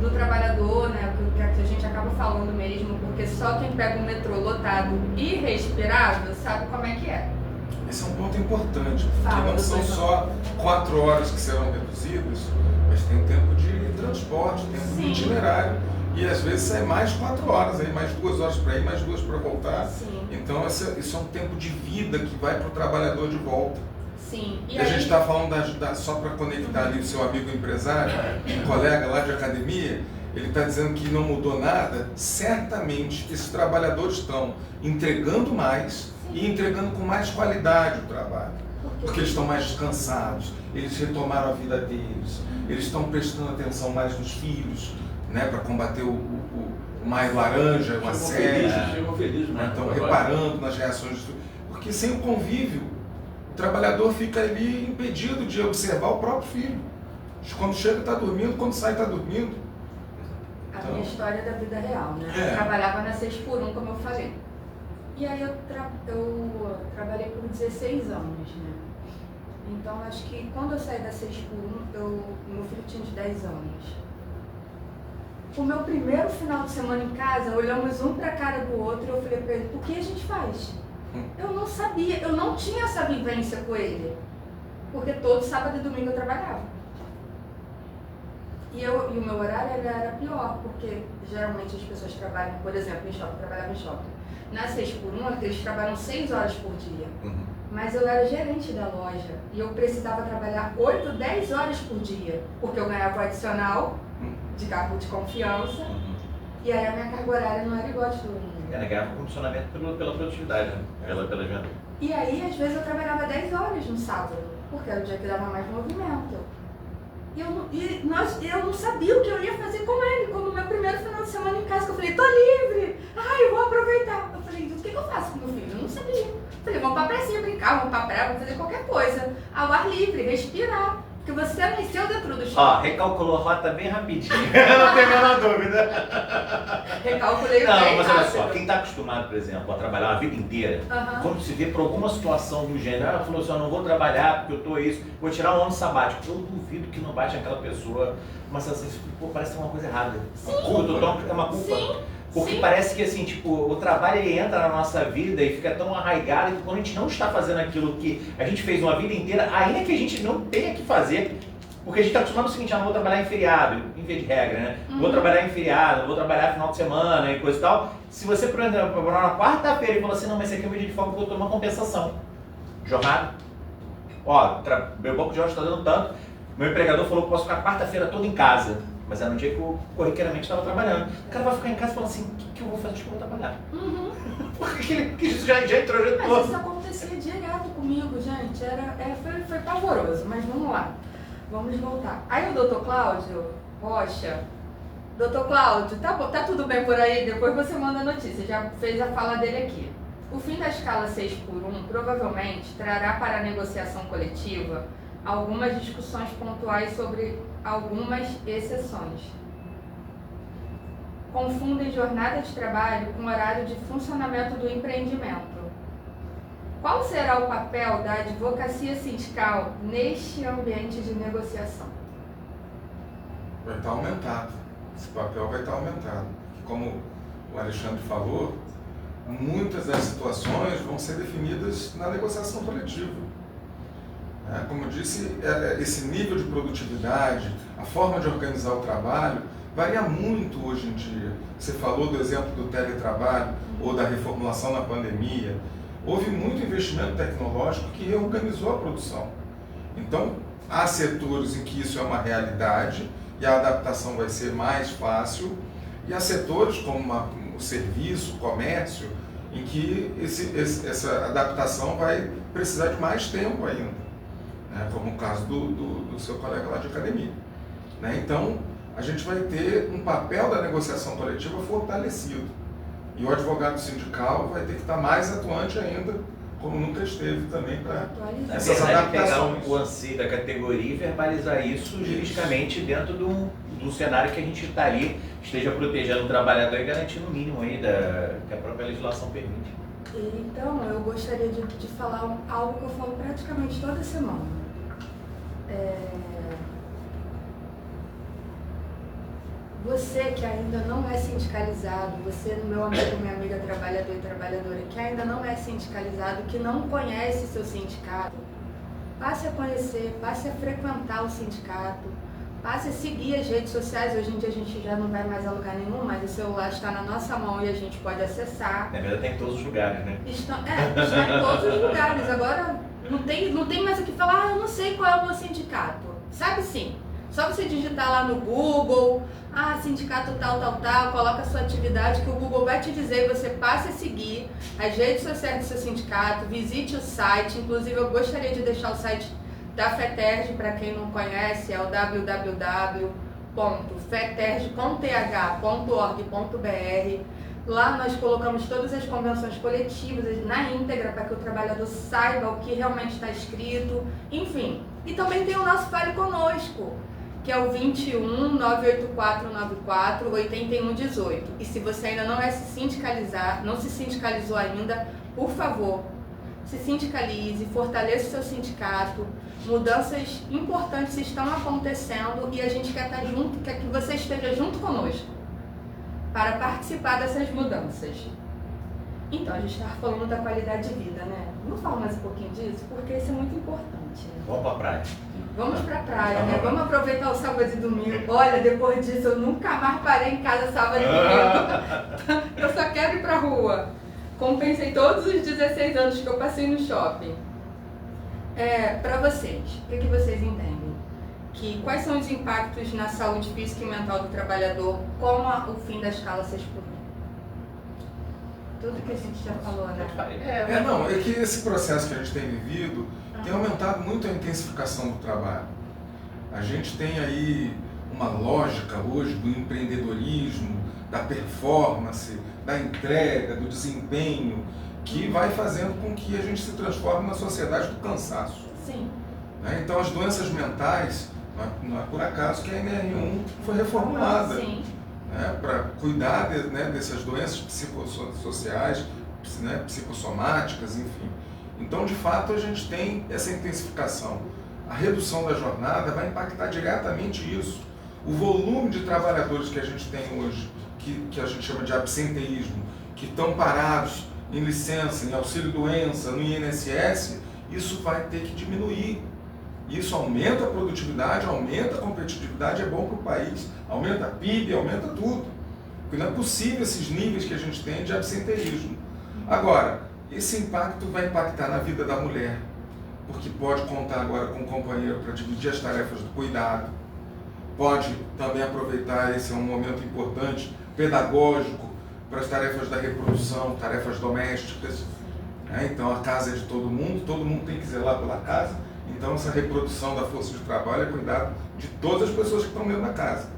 do trabalhador, né, que a gente acaba falando mesmo, porque só quem pega um metrô lotado e respirável sabe como é que é. Esse é um ponto importante, porque não são só 4 horas que serão reduzidas, mas tem o tempo de transporte, tempo de itinerário, e às vezes é mais 4 horas, aí, mais 2 horas para ir, mais 2 para voltar. Sim. Então isso é um tempo de vida que vai para o trabalhador de volta. Sim. E a gente está falando só para conectar ali o seu amigo empresário, um colega lá de academia, ele está dizendo que não mudou nada. Certamente esses trabalhadores estão entregando mais e entregando com mais qualidade o trabalho. Porque eles estão mais descansados, eles retomaram a vida deles, eles estão prestando atenção mais nos filhos, né, para combater o maio laranja, o assédio, estão reparando nas reações, porque sem o convívio, o trabalhador fica ali impedido de observar o próprio filho. Quando chega está dormindo, quando sai está dormindo. A minha história da vida real, né? Eu trabalhava na 6x1, como eu falei. E aí eu trabalhei por 16 anos, né? Então acho que quando eu saí da 6x1, meu filho tinha uns 10 anos. O meu primeiro final de semana em casa, olhamos um pra cara do outro e eu falei pra ele, o que a gente faz? Eu não sabia, eu não tinha essa vivência com ele. Porque todo sábado e domingo eu trabalhava. E o meu horário era pior, porque geralmente as pessoas trabalham, por exemplo, em shopping, eu trabalhava em shopping. Na 6x1, eles trabalham 6 horas por dia. Mas eu era gerente da loja e eu precisava trabalhar 8, 10 horas por dia, porque eu ganhava o adicional de cargo de confiança e aí a minha carga horária não era igual a de todo mundo. Ganhava condicionamento pela produtividade, né? Pela venda. E aí, às vezes, eu trabalhava 10 horas no sábado, porque era o dia que dava mais movimento. E eu não sabia o que eu ia fazer com ele, como o meu primeiro final de semana em casa, que eu falei, tô livre, eu vou aproveitar. Eu falei, o que eu faço com meu filho? Eu não sabia. Eu falei, vamos pra pracinha brincar, vamos pra praia, vamos fazer qualquer coisa. Ao ar livre, respirar. Porque você nasceu dentro do shopping. Recalculou a rota bem rapidinho. Eu não tenho a menor dúvida. Recalculei bem mas olha rápido. só, quem está acostumado, por exemplo, a trabalhar a vida inteira, quando se vê por alguma situação do gênero, falou assim, eu não vou trabalhar porque eu tô isso, vou tirar um ano sabático. Eu duvido que não bate aquela pessoa uma sensação assim, pô, parece que tem uma coisa errada. Sim. É uma culpa. Sim. Porque parece que assim, tipo, o trabalho ele entra na nossa vida e fica tão arraigado que quando a gente não está fazendo aquilo que a gente fez uma vida inteira, ainda que a gente não tenha que fazer, porque a gente está acostumado ao seguinte, não vou trabalhar em feriado, em vez de regra, né? Não vou trabalhar em feriado, não vou trabalhar final de semana e coisa e tal. Se você, por exemplo, na quarta-feira e falar assim, não, mas esse aqui é um dia de folga, eu vou tomar uma compensação. Jornada. Meu banco de horas está dando tanto, meu empregador falou que eu posso ficar a quarta-feira toda em casa. Mas era no dia que eu corriqueiramente estava trabalhando. O cara vai ficar em casa e falar assim, o que eu vou fazer? Acho que eu vou trabalhar. Porque isso já entrou. Mas isso acontecia direto comigo, gente. Foi pavoroso, mas vamos lá. Vamos voltar. Aí o doutor Cláudio Rocha, doutor Cláudio, tá tudo bem por aí? Depois você manda a notícia, já fez a fala dele aqui. O fim da escala 6x1 provavelmente trará para a negociação coletiva algumas discussões pontuais sobre algumas exceções. Confundem jornada de trabalho com horário de funcionamento do empreendimento. Qual será o papel da advocacia sindical neste ambiente de negociação? Vai estar aumentado. Esse papel vai estar aumentado. Como o Alexandre falou, muitas das situações vão ser definidas na negociação coletiva. Como eu disse, esse nível de produtividade, a forma de organizar o trabalho, varia muito hoje em dia. Você falou do exemplo do teletrabalho ou da reformulação na pandemia. houve muito investimento tecnológico que reorganizou a produção. Então, há setores em que isso é uma realidade e a adaptação vai ser mais fácil, e há setores como o serviço, o comércio, em que essa adaptação vai precisar de mais tempo ainda, né? Como o caso do seu colega lá de academia. Né? Então, a gente vai ter um papel da negociação coletiva fortalecido. E o advogado sindical vai ter que estar mais atuante ainda, como nunca esteve também, para essas adaptações. Pegar o anseio da categoria e verbalizar isso juridicamente dentro do cenário que a gente está ali, esteja protegendo o trabalhador e garantindo o mínimo aí que a própria legislação permite. Então, eu gostaria de falar algo que eu falo praticamente toda semana. Você que ainda não é sindicalizado, você, meu amigo, minha amiga trabalhador e trabalhadora, que ainda não é sindicalizado, que não conhece seu sindicato, passe a conhecer, passe a frequentar o sindicato, passe a seguir as redes sociais. Hoje em dia a gente já não vai mais a lugar nenhum, mas o celular está na nossa mão e a gente pode acessar. Na verdade, tem em todos os lugares, né? Está em todos os lugares. Agora não tem mais o que falar, eu não sei qual é o meu sindicato. Sabe sim. Só você digitar lá no Google, sindicato tal, coloca a sua atividade que o Google vai te dizer e você passe a seguir as redes sociais do seu sindicato, visite o site. Inclusive eu gostaria de deixar o site da FETERJ, para quem não conhece, é o www.feterj.org.br. Lá nós colocamos todas as convenções coletivas na íntegra para que o trabalhador saiba o que realmente está escrito, enfim. E também tem o nosso Fale Conosco, que é o 21 98494 8118. E se você ainda não se sindicalizou ainda, por favor, se sindicalize, fortaleça o seu sindicato. Mudanças importantes estão acontecendo e a gente quer estar junto, quer que você esteja junto conosco para participar dessas mudanças. Então, a gente está falando da qualidade de vida, né? Vamos falar mais um pouquinho disso, porque isso é muito importante. Né? Vamos para a praia. Vamos para a praia, né? Vamos aproveitar o sábado e domingo. Olha, depois disso eu nunca mais parei em casa sábado e domingo. Eu só quero ir para a rua. Compensei todos os 16 anos que eu passei no shopping. Para vocês, o que vocês entendem? Quais são os impactos na saúde física e mental do trabalhador com o fim da escala 6 por 1? Tudo que a gente já falou, né? É que esse processo que a gente tem vivido tem aumentado muito a intensificação do trabalho. A gente tem aí uma lógica hoje do empreendedorismo, da performance, da entrega, do desempenho, que vai fazendo com que a gente se transforme na sociedade do cansaço. Sim. Né? Então as doenças mentais, não é por acaso que a NR1 foi reformulada, né? Para cuidar dessas doenças psicossociais, né? Psicossomáticas, enfim. Então, de fato, a gente tem essa intensificação. A redução da jornada vai impactar diretamente isso. O volume de trabalhadores que a gente tem hoje, que a gente chama de absenteísmo, que estão parados em licença, em auxílio-doença, no INSS, isso vai ter que diminuir. Isso aumenta a produtividade, aumenta a competitividade, é bom para o país, aumenta a PIB, aumenta tudo. Porque não é possível esses níveis que a gente tem de absenteísmo. Agora, esse impacto vai impactar na vida da mulher, porque pode contar agora com um companheiro para dividir as tarefas do cuidado, pode também aproveitar, esse é um momento importante, pedagógico, para as tarefas da reprodução, tarefas domésticas. Né? Então a casa é de todo mundo tem que zelar pela casa, então essa reprodução da força de trabalho é cuidado de todas as pessoas que estão dentro da casa.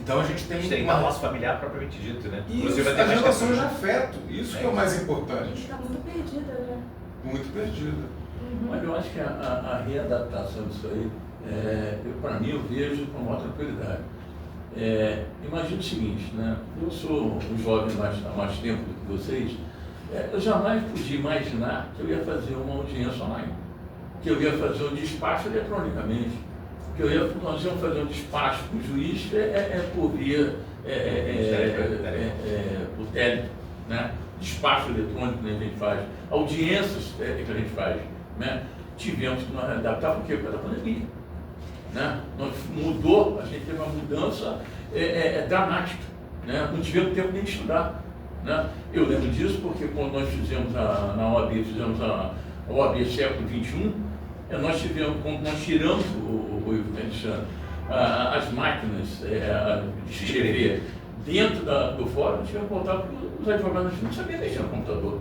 Então a gente tem uma laço familiar propriamente dito, né? Inclusive as relações de afeto, isso que é o mais importante. A gente está muito perdida, né? Muito perdida. Mas eu acho que a readaptação disso aí, para mim, eu vejo com maior tranquilidade. Imagina o seguinte, né? Eu sou um jovem há mais tempo do que vocês, eu jamais podia imaginar que eu ia fazer uma audiência online, que eu ia fazer um despacho eletronicamente, que nós íamos fazer um despacho com o juiz por via por tele, né? Despacho eletrônico que a gente faz, audiências que a gente faz, né? Tivemos que nos adaptar porque por causa da pandemia, né? A gente teve uma mudança dramática, né? Não tivemos tempo nem de estudar, né? Eu lembro disso porque quando nós fizemos na OAB, fizemos a OAB século XXI, nós tivemos, quando nós tiramos as máquinas de escrever dentro do fórum, nós tivemos que voltar porque os advogados não sabiam mexer no computador.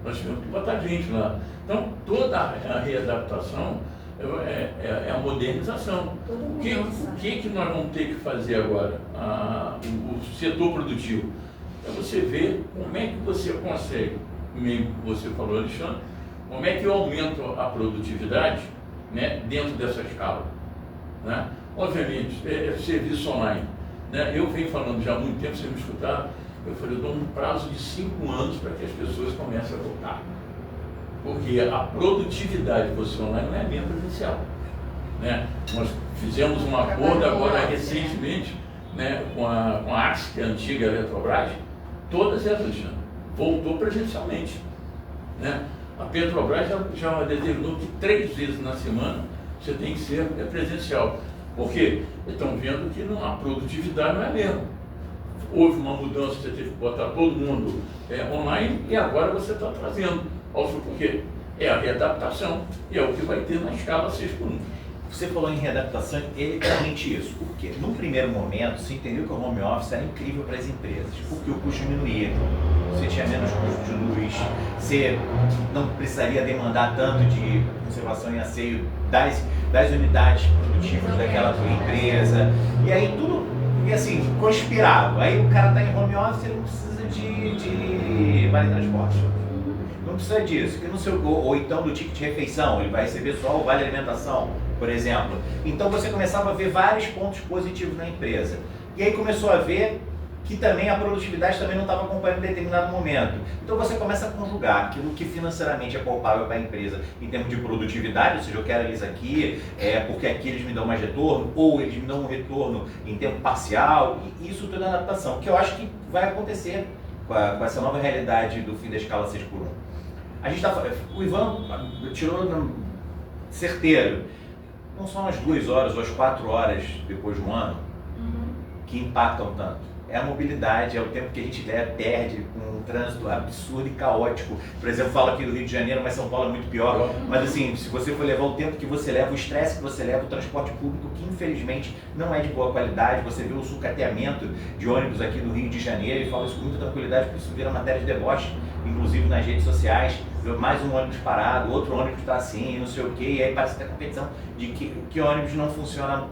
Nós tivemos que botar gente lá. Então, toda a readaptação é a modernização. O que nós vamos ter que fazer agora? O setor produtivo. É você ver como é que você consegue, como você falou, Alexandre, como é que eu aumento a produtividade, né, dentro dessa escala. Né? Obviamente, serviço online. Né? Eu venho falando já há muito tempo, você me escutar, eu falei, eu dou um prazo de 5 anos para que as pessoas comecem a voltar. Porque a produtividade você online não é a mesma presencial. Né? Nós fizemos um acordo agora recentemente, né, com a AXE, que é a antiga Eletrobras, todas essas voltou presencialmente. Né? A Petrobras já determinou que 3 vezes na semana você tem que ser presencial. Porque estão vendo que a produtividade não é a mesma. Houve uma mudança, você teve que botar todo mundo online e agora você está trazendo. Por quê? É a readaptação e é o que vai ter na escala 6x1. Você falou em readaptação, é exatamente isso. Por quê? Num primeiro momento, se entendeu que o home office era incrível para as empresas, porque o custo diminuía. Você tinha menos custo de luz, você não precisaria demandar tanto de conservação e asseio das unidades produtivas daquela tua empresa. E aí tudo, assim, conspirava. Aí o cara está em home office, ele não precisa de vale transporte. Não precisa disso, que no seu, ou então do ticket de refeição, ele vai receber só o vale alimentação, por exemplo. Então você começava a ver vários pontos positivos na empresa. E aí começou a ver que também a produtividade também não estava acompanhando em determinado momento. Então você começa a conjugar aquilo que financeiramente é palpável para a empresa em termos de produtividade, ou seja, eu quero eles aqui, porque aqui eles me dão mais retorno, ou eles me dão um retorno em tempo parcial, e isso tudo é adaptação, que eu acho que vai acontecer com essa nova realidade do fim da escala 6x1. A gente o Ivan tirou certeiro. Não são as 2 horas ou as 4 horas depois de um ano que impactam tanto. É a mobilidade, é o tempo que a gente perde com um trânsito absurdo e caótico. Por exemplo, falo aqui do Rio de Janeiro, mas São Paulo é muito pior. Mas assim, se você for levar o tempo que você leva, o estresse que você leva, o transporte público, que infelizmente não é de boa qualidade, você vê o sucateamento de ônibus aqui no Rio de Janeiro, e falo isso com muita tranquilidade, porque isso vira matéria de deboche, inclusive nas redes sociais. Mais um ônibus parado, outro ônibus está assim, não sei o quê, e aí parece que tem competição de que ônibus não funciona,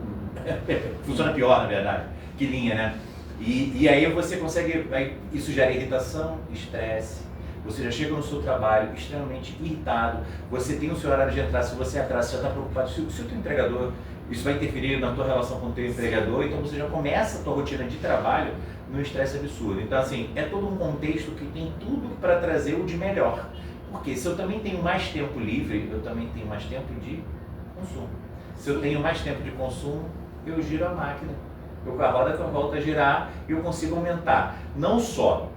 funciona pior, na verdade, que linha, né? E aí você consegue, isso gera irritação, estresse, você já chega no seu trabalho extremamente irritado, você tem o seu horário de entrada, se você atrasa, você já está preocupado, se o teu entregador, isso vai interferir na tua relação com o teu empregador, então você já começa a tua rotina de trabalho num estresse absurdo. Então assim, é todo um contexto que tem tudo para trazer o de melhor. Porque se eu também tenho mais tempo livre, eu também tenho mais tempo de consumo. Se eu tenho mais tempo de consumo, eu giro a máquina. A roda volta a girar e eu consigo aumentar não só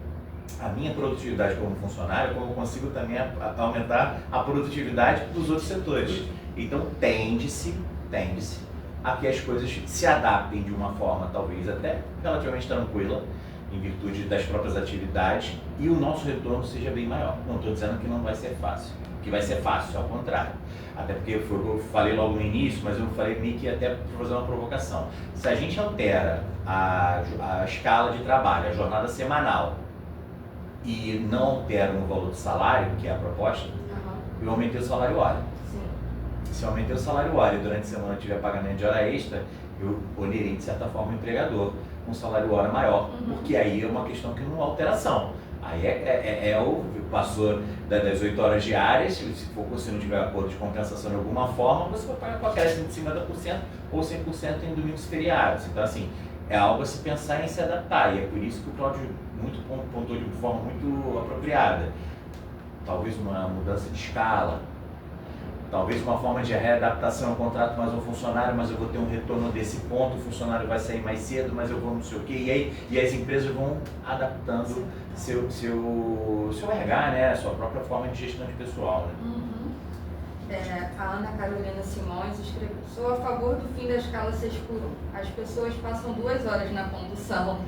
a minha produtividade como funcionário, como eu consigo também aumentar a produtividade dos outros setores. Então tende-se a que as coisas se adaptem de uma forma talvez até relativamente tranquila, em virtude das próprias atividades, e o nosso retorno seja bem maior. Não estou dizendo que não vai ser fácil, que vai ser fácil, ao contrário. Até porque foi o que eu falei logo no início, mas eu falei meio que até para fazer uma provocação. Se a gente altera a escala de trabalho, a jornada semanal, e não altera o valor do salário, que é a proposta, eu aumentei o salário hora. Se eu aumentei o salário hora e durante a semana tiver pagamento de hora extra, eu onerei de certa forma o empregador com um salário hora maior, porque aí é uma questão que não é alteração. Aí passou das 8 horas diárias, se não tiver acordo de compensação de alguma forma, você vai pagar com acréscimo de 50% ou 100% em domingos e feriados. Então assim, é algo a se pensar em se adaptar, e é por isso que o Cláudio pontuou de forma muito apropriada. Talvez uma mudança de escala, talvez uma forma de readaptação, eu contrato mais um funcionário, mas eu vou ter um retorno desse ponto, o funcionário vai sair mais cedo, mas eu vou não sei o quê, e as empresas vão adaptando seu RH, né, a sua própria forma de gestão de pessoal. Né? A Ana Carolina Simões escreveu: sou a favor do fim da escala 6x1. As pessoas passam 2 horas na condução.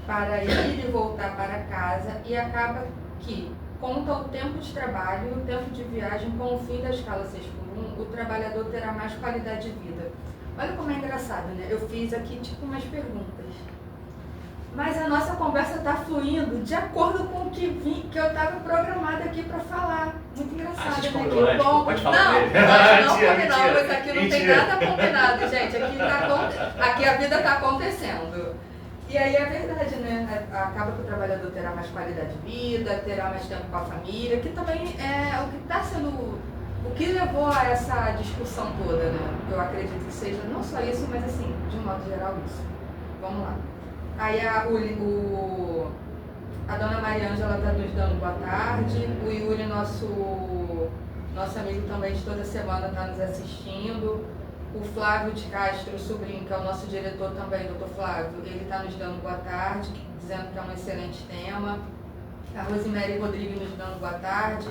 para ir e voltar para casa e acaba que conta o tempo de trabalho e o tempo de viagem. Com o fim da escala 6x1, o trabalhador terá mais qualidade de vida. Olha como é engraçado, né? Eu fiz aqui tipo umas perguntas. Mas a nossa conversa está fluindo de acordo com o que eu estava programada aqui para falar. Muito engraçado, né? Que bom. Pode falar não, dele. não combinamos, aqui não tem nada combinado, gente. Aqui a vida está acontecendo. E aí é verdade, né? Acaba que o trabalhador terá mais qualidade de vida, terá mais tempo com a família, que também é o que está sendo, o que levou a essa discussão toda, né? Eu acredito que seja não só isso, mas assim, de um modo geral isso. Vamos lá. Aí a dona Maria Ângela está nos dando boa tarde, o Yuri, nosso amigo também de toda semana, está nos assistindo. O Flávio de Castro, sobrinho, que é o nosso diretor também, doutor Flávio, ele está nos dando boa tarde, dizendo que é um excelente tema. A Rosemary Rodrigues nos dando boa tarde.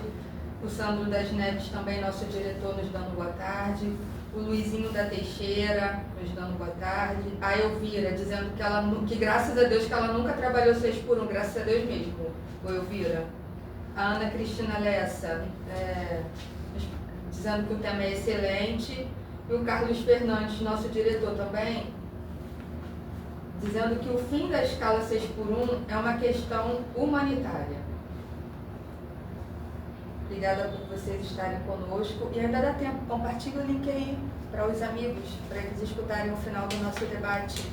O Sandro das Neves também, nosso diretor, nos dando boa tarde. O Luizinho da Teixeira nos dando boa tarde. A Elvira dizendo que graças a Deus que ela nunca trabalhou 6x1, graças a Deus mesmo, o Elvira. A Ana Cristina Lessa dizendo que o tema é excelente. E o Carlos Fernandes, nosso diretor também, dizendo que o fim da escala 6x1 é uma questão humanitária. Obrigada por vocês estarem conosco e ainda dá tempo, compartilhe o link aí para os amigos, para eles escutarem o final do nosso debate.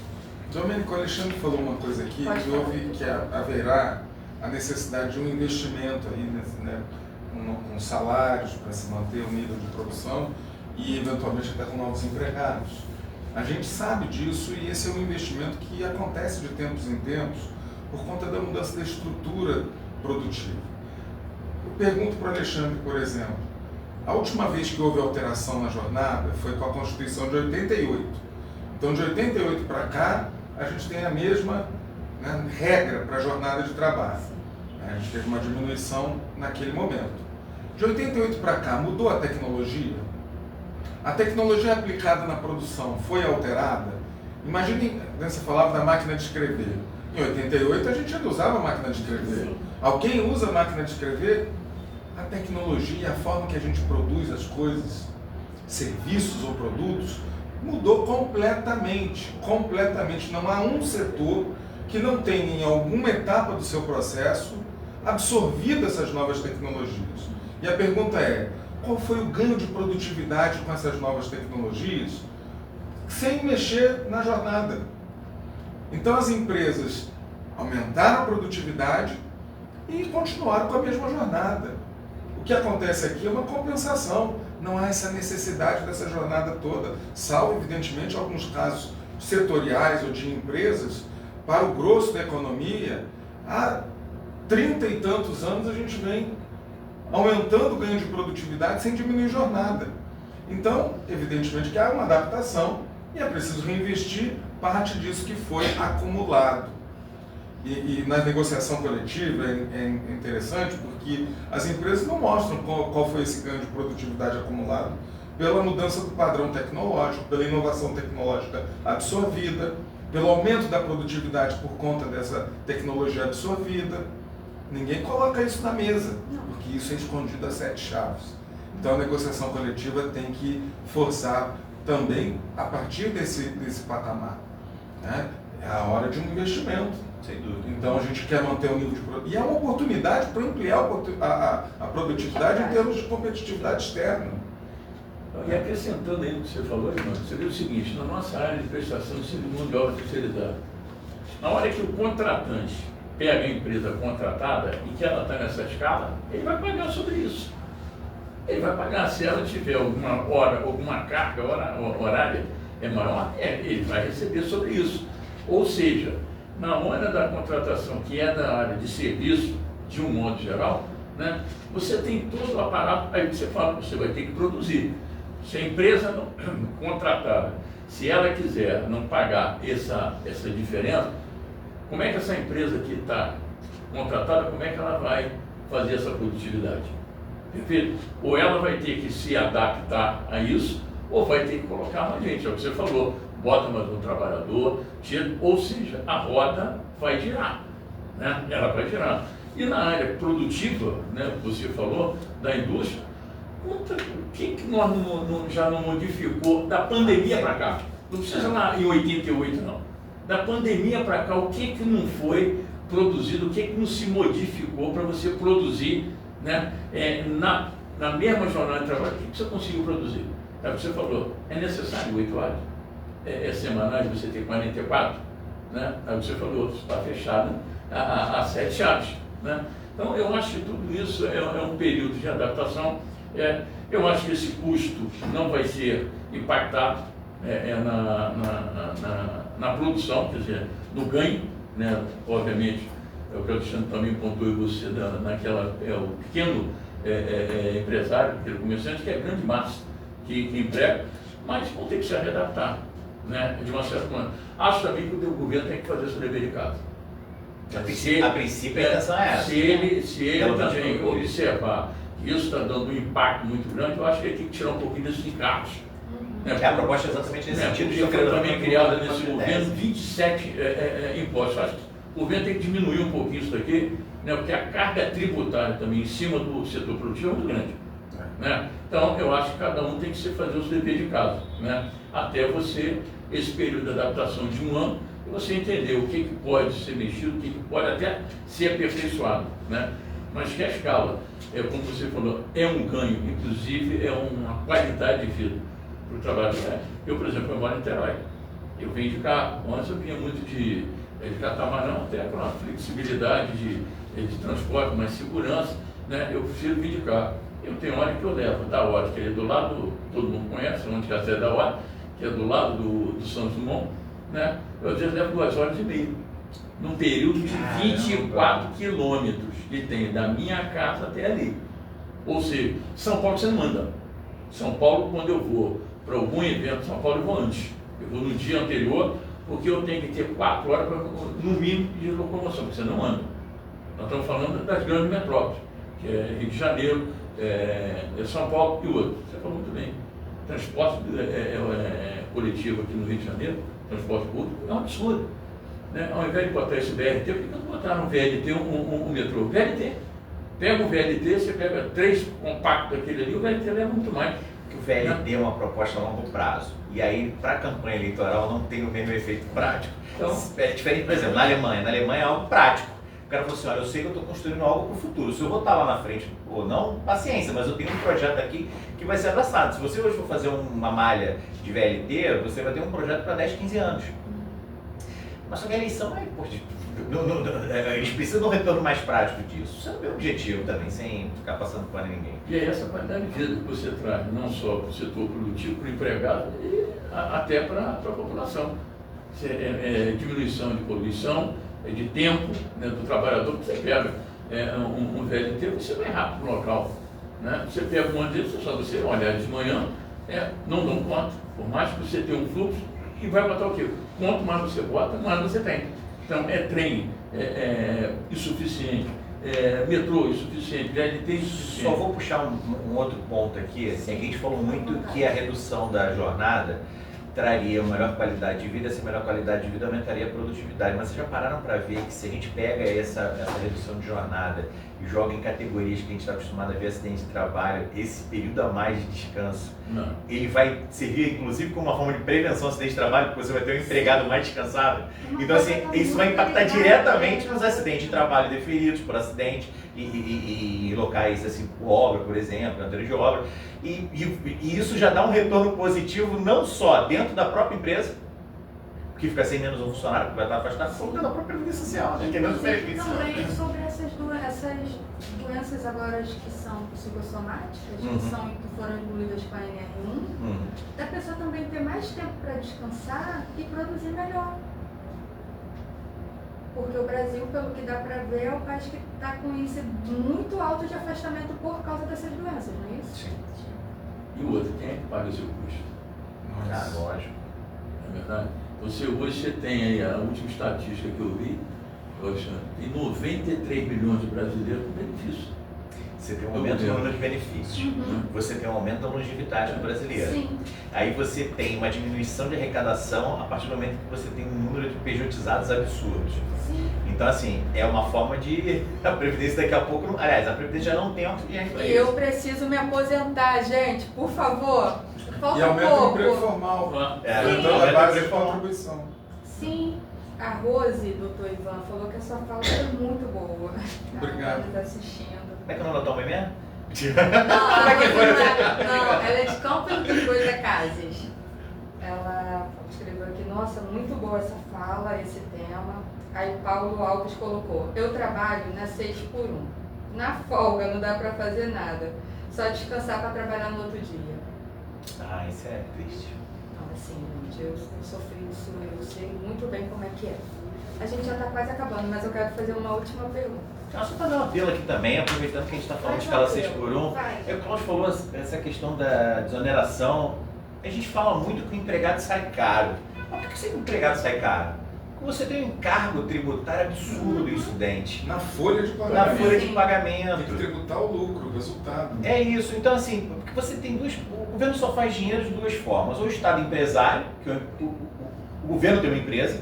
Domênico, o Alexandre falou uma coisa aqui, que houve que haverá a necessidade de um investimento aí, né, com salários para se manter o nível de produção e eventualmente até com novos empregados. A gente sabe disso e esse é um investimento que acontece de tempos em tempos por conta da mudança da estrutura produtiva. Eu pergunto para o Alexandre, por exemplo, a última vez que houve alteração na jornada foi com a Constituição de 88. Então, de 88 para cá, a gente tem a mesma, né, regra para a jornada de trabalho. A gente teve uma diminuição naquele momento. De 88 para cá, mudou a tecnologia? A tecnologia aplicada na produção foi alterada? Imagine, você falava da máquina de escrever. Em 88 a gente ainda usava a máquina de escrever. Sim. Alguém usa a máquina de escrever? A tecnologia, a forma que a gente produz as coisas, serviços ou produtos, mudou completamente. Completamente. Não há um setor que não tenha em alguma etapa do seu processo absorvido essas novas tecnologias. E a pergunta é, qual foi o ganho de produtividade com essas novas tecnologias sem mexer na jornada? Então as empresas aumentaram a produtividade e continuaram com a mesma jornada. O que acontece aqui é uma compensação. Não há essa necessidade dessa jornada toda, salvo, evidentemente, alguns casos setoriais ou de empresas. Para o grosso da economia, há 30 e tantos anos a gente vem aumentando o ganho de produtividade sem diminuir jornada. Então, evidentemente que há uma adaptação e é preciso reinvestir parte disso que foi acumulado. E na negociação coletiva é interessante porque as empresas não mostram qual foi esse ganho de produtividade acumulado pela mudança do padrão tecnológico, pela inovação tecnológica absorvida, pelo aumento da produtividade por conta dessa tecnologia absorvida. Ninguém coloca isso na mesa, porque isso é escondido a 7 chaves. Então a negociação coletiva tem que forçar também a partir desse patamar, né? É a hora de um investimento. Sem dúvida. Então a gente quer manter o nível de produtividade. E é uma oportunidade para ampliar a produtividade em termos de competitividade externa. E acrescentando aí o que você falou, irmão, você vê o seguinte, na nossa área de prestação de serviço de obra terceirizada, na hora que o contratante pega a empresa contratada e que ela está nessa escala, ele vai pagar sobre isso. Ele vai pagar se ela tiver alguma hora, alguma carga horária maior, ele vai receber sobre isso. Ou seja, na hora da contratação, que é da área de serviço, de um modo geral, né, você tem todo o aparato, aí você fala, você vai ter que produzir. Se a empresa não, contratada, se ela quiser não pagar essa diferença, como é que essa empresa que está contratada, como é que ela vai fazer essa produtividade? Perfeito? Ou ela vai ter que se adaptar a isso, ou vai ter que colocar mais gente, é o que você falou, bota mais um trabalhador, tira, ou seja, a roda vai girar, né? Ela vai girar. E na área produtiva, né, você falou, da indústria, o que nós já não modificou da pandemia para cá? Não precisa lá em 88, não. Da pandemia para cá, o que não foi produzido, o que não se modificou para você produzir, né, na mesma jornada de trabalho? O que você conseguiu produzir? Você falou, é necessário 8 horas? É semanais você ter 44? Né? Aí você falou, está fechado a 7 chaves. Né? Então, eu acho que tudo isso é um período de adaptação. Eu acho que esse custo não vai ser impactado na produção, quer dizer, no ganho, né? Obviamente, é o que o Alexandre também pontuou você naquela, o pequeno empresário, pequeno comerciante, que é a grande massa que emprega, mas vão ter que se readaptar, né? De uma certa maneira. Acho também que o governo tem que fazer seu dever de casa. A princípio, a intenção é essa. Se ele também observar que isso está dando um impacto muito grande, eu acho que ele tem que tirar um pouquinho desses encargos. A proposta é exatamente nesse sentido. Porque foi também criada nesse governo 27 impostos. Acho que o governo tem que diminuir um pouquinho isso daqui, né, porque a carga tributária também em cima do setor produtivo é muito grande. Né? Então, eu acho que cada um tem que fazer o seu dever de casa, né? Até você, esse período de adaptação de um ano, você entender o que pode ser mexido, o que pode até ser aperfeiçoado, né? Mas que a escala, como você falou, é um ganho, inclusive é uma qualidade de vida para o trabalho. Eu, por exemplo, eu moro em Niterói, eu venho de carro, antes eu vinha muito de catamarã, até para uma flexibilidade de transporte, mais segurança, né? Eu prefiro vir de carro. Eu tenho hora que eu levo da hora, que é do lado, todo mundo conhece, onde que é da hora, que é do lado do Santos Dumont, né? Eu às vezes levo 2 horas e meia, num período de 24 quilômetros que tem da minha casa até ali. Ou seja, São Paulo você não anda. São Paulo, quando eu vou para algum evento, São Paulo eu vou antes. Eu vou no dia anterior, porque eu tenho que ter 4 horas no mínimo de locomoção, porque você não anda. Nós estamos falando das grandes metrópoles, que é Rio de Janeiro, São Paulo e outro. Você falou muito bem. Transporte coletivo aqui no Rio de Janeiro, transporte público, é um absurdo. Né? Ao invés de botar esse VLT, por que não botaram um VLT, um metrô? VLT. Pega o VLT, você pega 3 compactos daquele ali, o VLT leva muito mais. Que o VLT é uma proposta a longo prazo. E aí, para a campanha eleitoral, não tem o mesmo efeito prático. Então, é diferente, por exemplo, na Alemanha. Na Alemanha é algo prático. O cara falou assim, olha, eu sei que eu estou construindo algo para o futuro. Se eu vou estar lá na frente ou não, paciência, mas eu tenho um projeto aqui que vai ser abraçado. Se você hoje for fazer uma malha de VLT, você vai ter um projeto para 10, 15 anos. Mas só que a eleição é importante. Eles precisam de um retorno mais prático disso. Isso é o meu objetivo também, sem ficar passando para ninguém. E é essa qualidade de vida que você traz, não só para o setor produtivo, para o empregado, e até para a população. Diminuição de poluição, de tempo, né, do trabalhador, que você pega um VLT, você vai rápido no local. Né? Você pega um dia, só você olhar de manhã, não dão conta. Por mais que você tenha um fluxo, e vai botar o quê? Quanto mais você bota, mais você tem. Então, trem insuficiente, metrô insuficiente, VLT insuficiente. Só vou puxar um outro ponto aqui, assim, que a gente falou muito que a redução da jornada traria uma melhor qualidade de vida, essa melhor qualidade de vida aumentaria a produtividade. Mas vocês já pararam para ver que se a gente pega essa redução de jornada e joga em categorias que a gente está acostumado a ver acidente de trabalho, esse período a mais de descanso, ele vai servir inclusive como uma forma de prevenção ao acidente de trabalho, porque você vai ter um empregado mais descansado. Então, assim, isso vai impactar diretamente nos acidentes de trabalho deferidos por acidente e locais, assim, por obra, por exemplo, canteiro de obra. E isso já dá um retorno positivo não só dentro da própria empresa, que fica sem menos um funcionário, que vai estar afastado, como dentro da própria vida social, né? Que é menos benefício. Também sobre essas doenças agora que são psicossomáticas, que foram incluídas com a NR1, da pessoa também ter mais tempo para descansar e produzir melhor. Porque o Brasil, pelo que dá para ver, é o país que está com índice muito alto de afastamento por causa dessas doenças, não é isso? Sim. E o outro, quem é que paga o seu custo? Lógico. Não é verdade? Hoje você tem aí, a última estatística que eu vi, Alexandre, tem 93 milhões de brasileiros com benefício. você tem um aumento no número de benefícios, você tem um aumento da longevidade do brasileiro. Sim. Aí você tem uma diminuição de arrecadação a partir do momento que você tem um número de pejotizados absurdos. Sim. Então, assim, é uma forma de... A Previdência daqui a pouco... Aliás, a Previdência já não tem oxigênio para E isso. eu preciso me aposentar, gente, por favor. Falta E aumenta o pouco. emprego formal. Aumentando a base de contribuição. Sim. A Rose, doutor Ivan, falou que a sua fala foi muito boa. Obrigado. Ela está assistindo. Como é que é o nome da tua mãe mesmo? Não, ela é de Campos dos Goytacazes. Ela escreveu aqui, nossa, muito boa essa fala, esse tema. Aí Paulo Alves colocou, eu trabalho na 6x1. Na folga não dá pra fazer nada. Só descansar pra trabalhar no outro dia. Ah, isso é triste. Não, assim, gente, eu sofri isso, eu sei muito bem como é que é. A gente já tá quase acabando, mas eu quero fazer uma última pergunta. Só para dar um apelo aqui também, aproveitando que a gente está falando de escala 6x1, o Cláudio falou essa questão da desoneração. A gente fala muito que o empregado sai caro. Mas por que o empregado sai caro? Porque você tem um encargo tributário absurdo, estudante. Na folha de pagamento. Na folha de Tem pagamento. que tributar o lucro, o resultado. É isso. Então, assim, porque você tem o governo só faz dinheiro de duas formas. Ou o Estado empresário, que o governo tem uma empresa,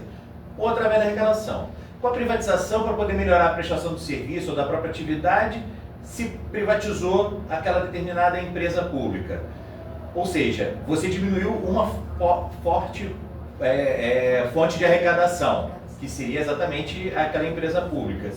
ou através da arrecadação. Com a privatização, para poder melhorar a prestação do serviço ou da própria atividade, se privatizou aquela determinada empresa pública. Ou seja, você diminuiu uma forte fonte de arrecadação, que seria exatamente aquela empresa pública.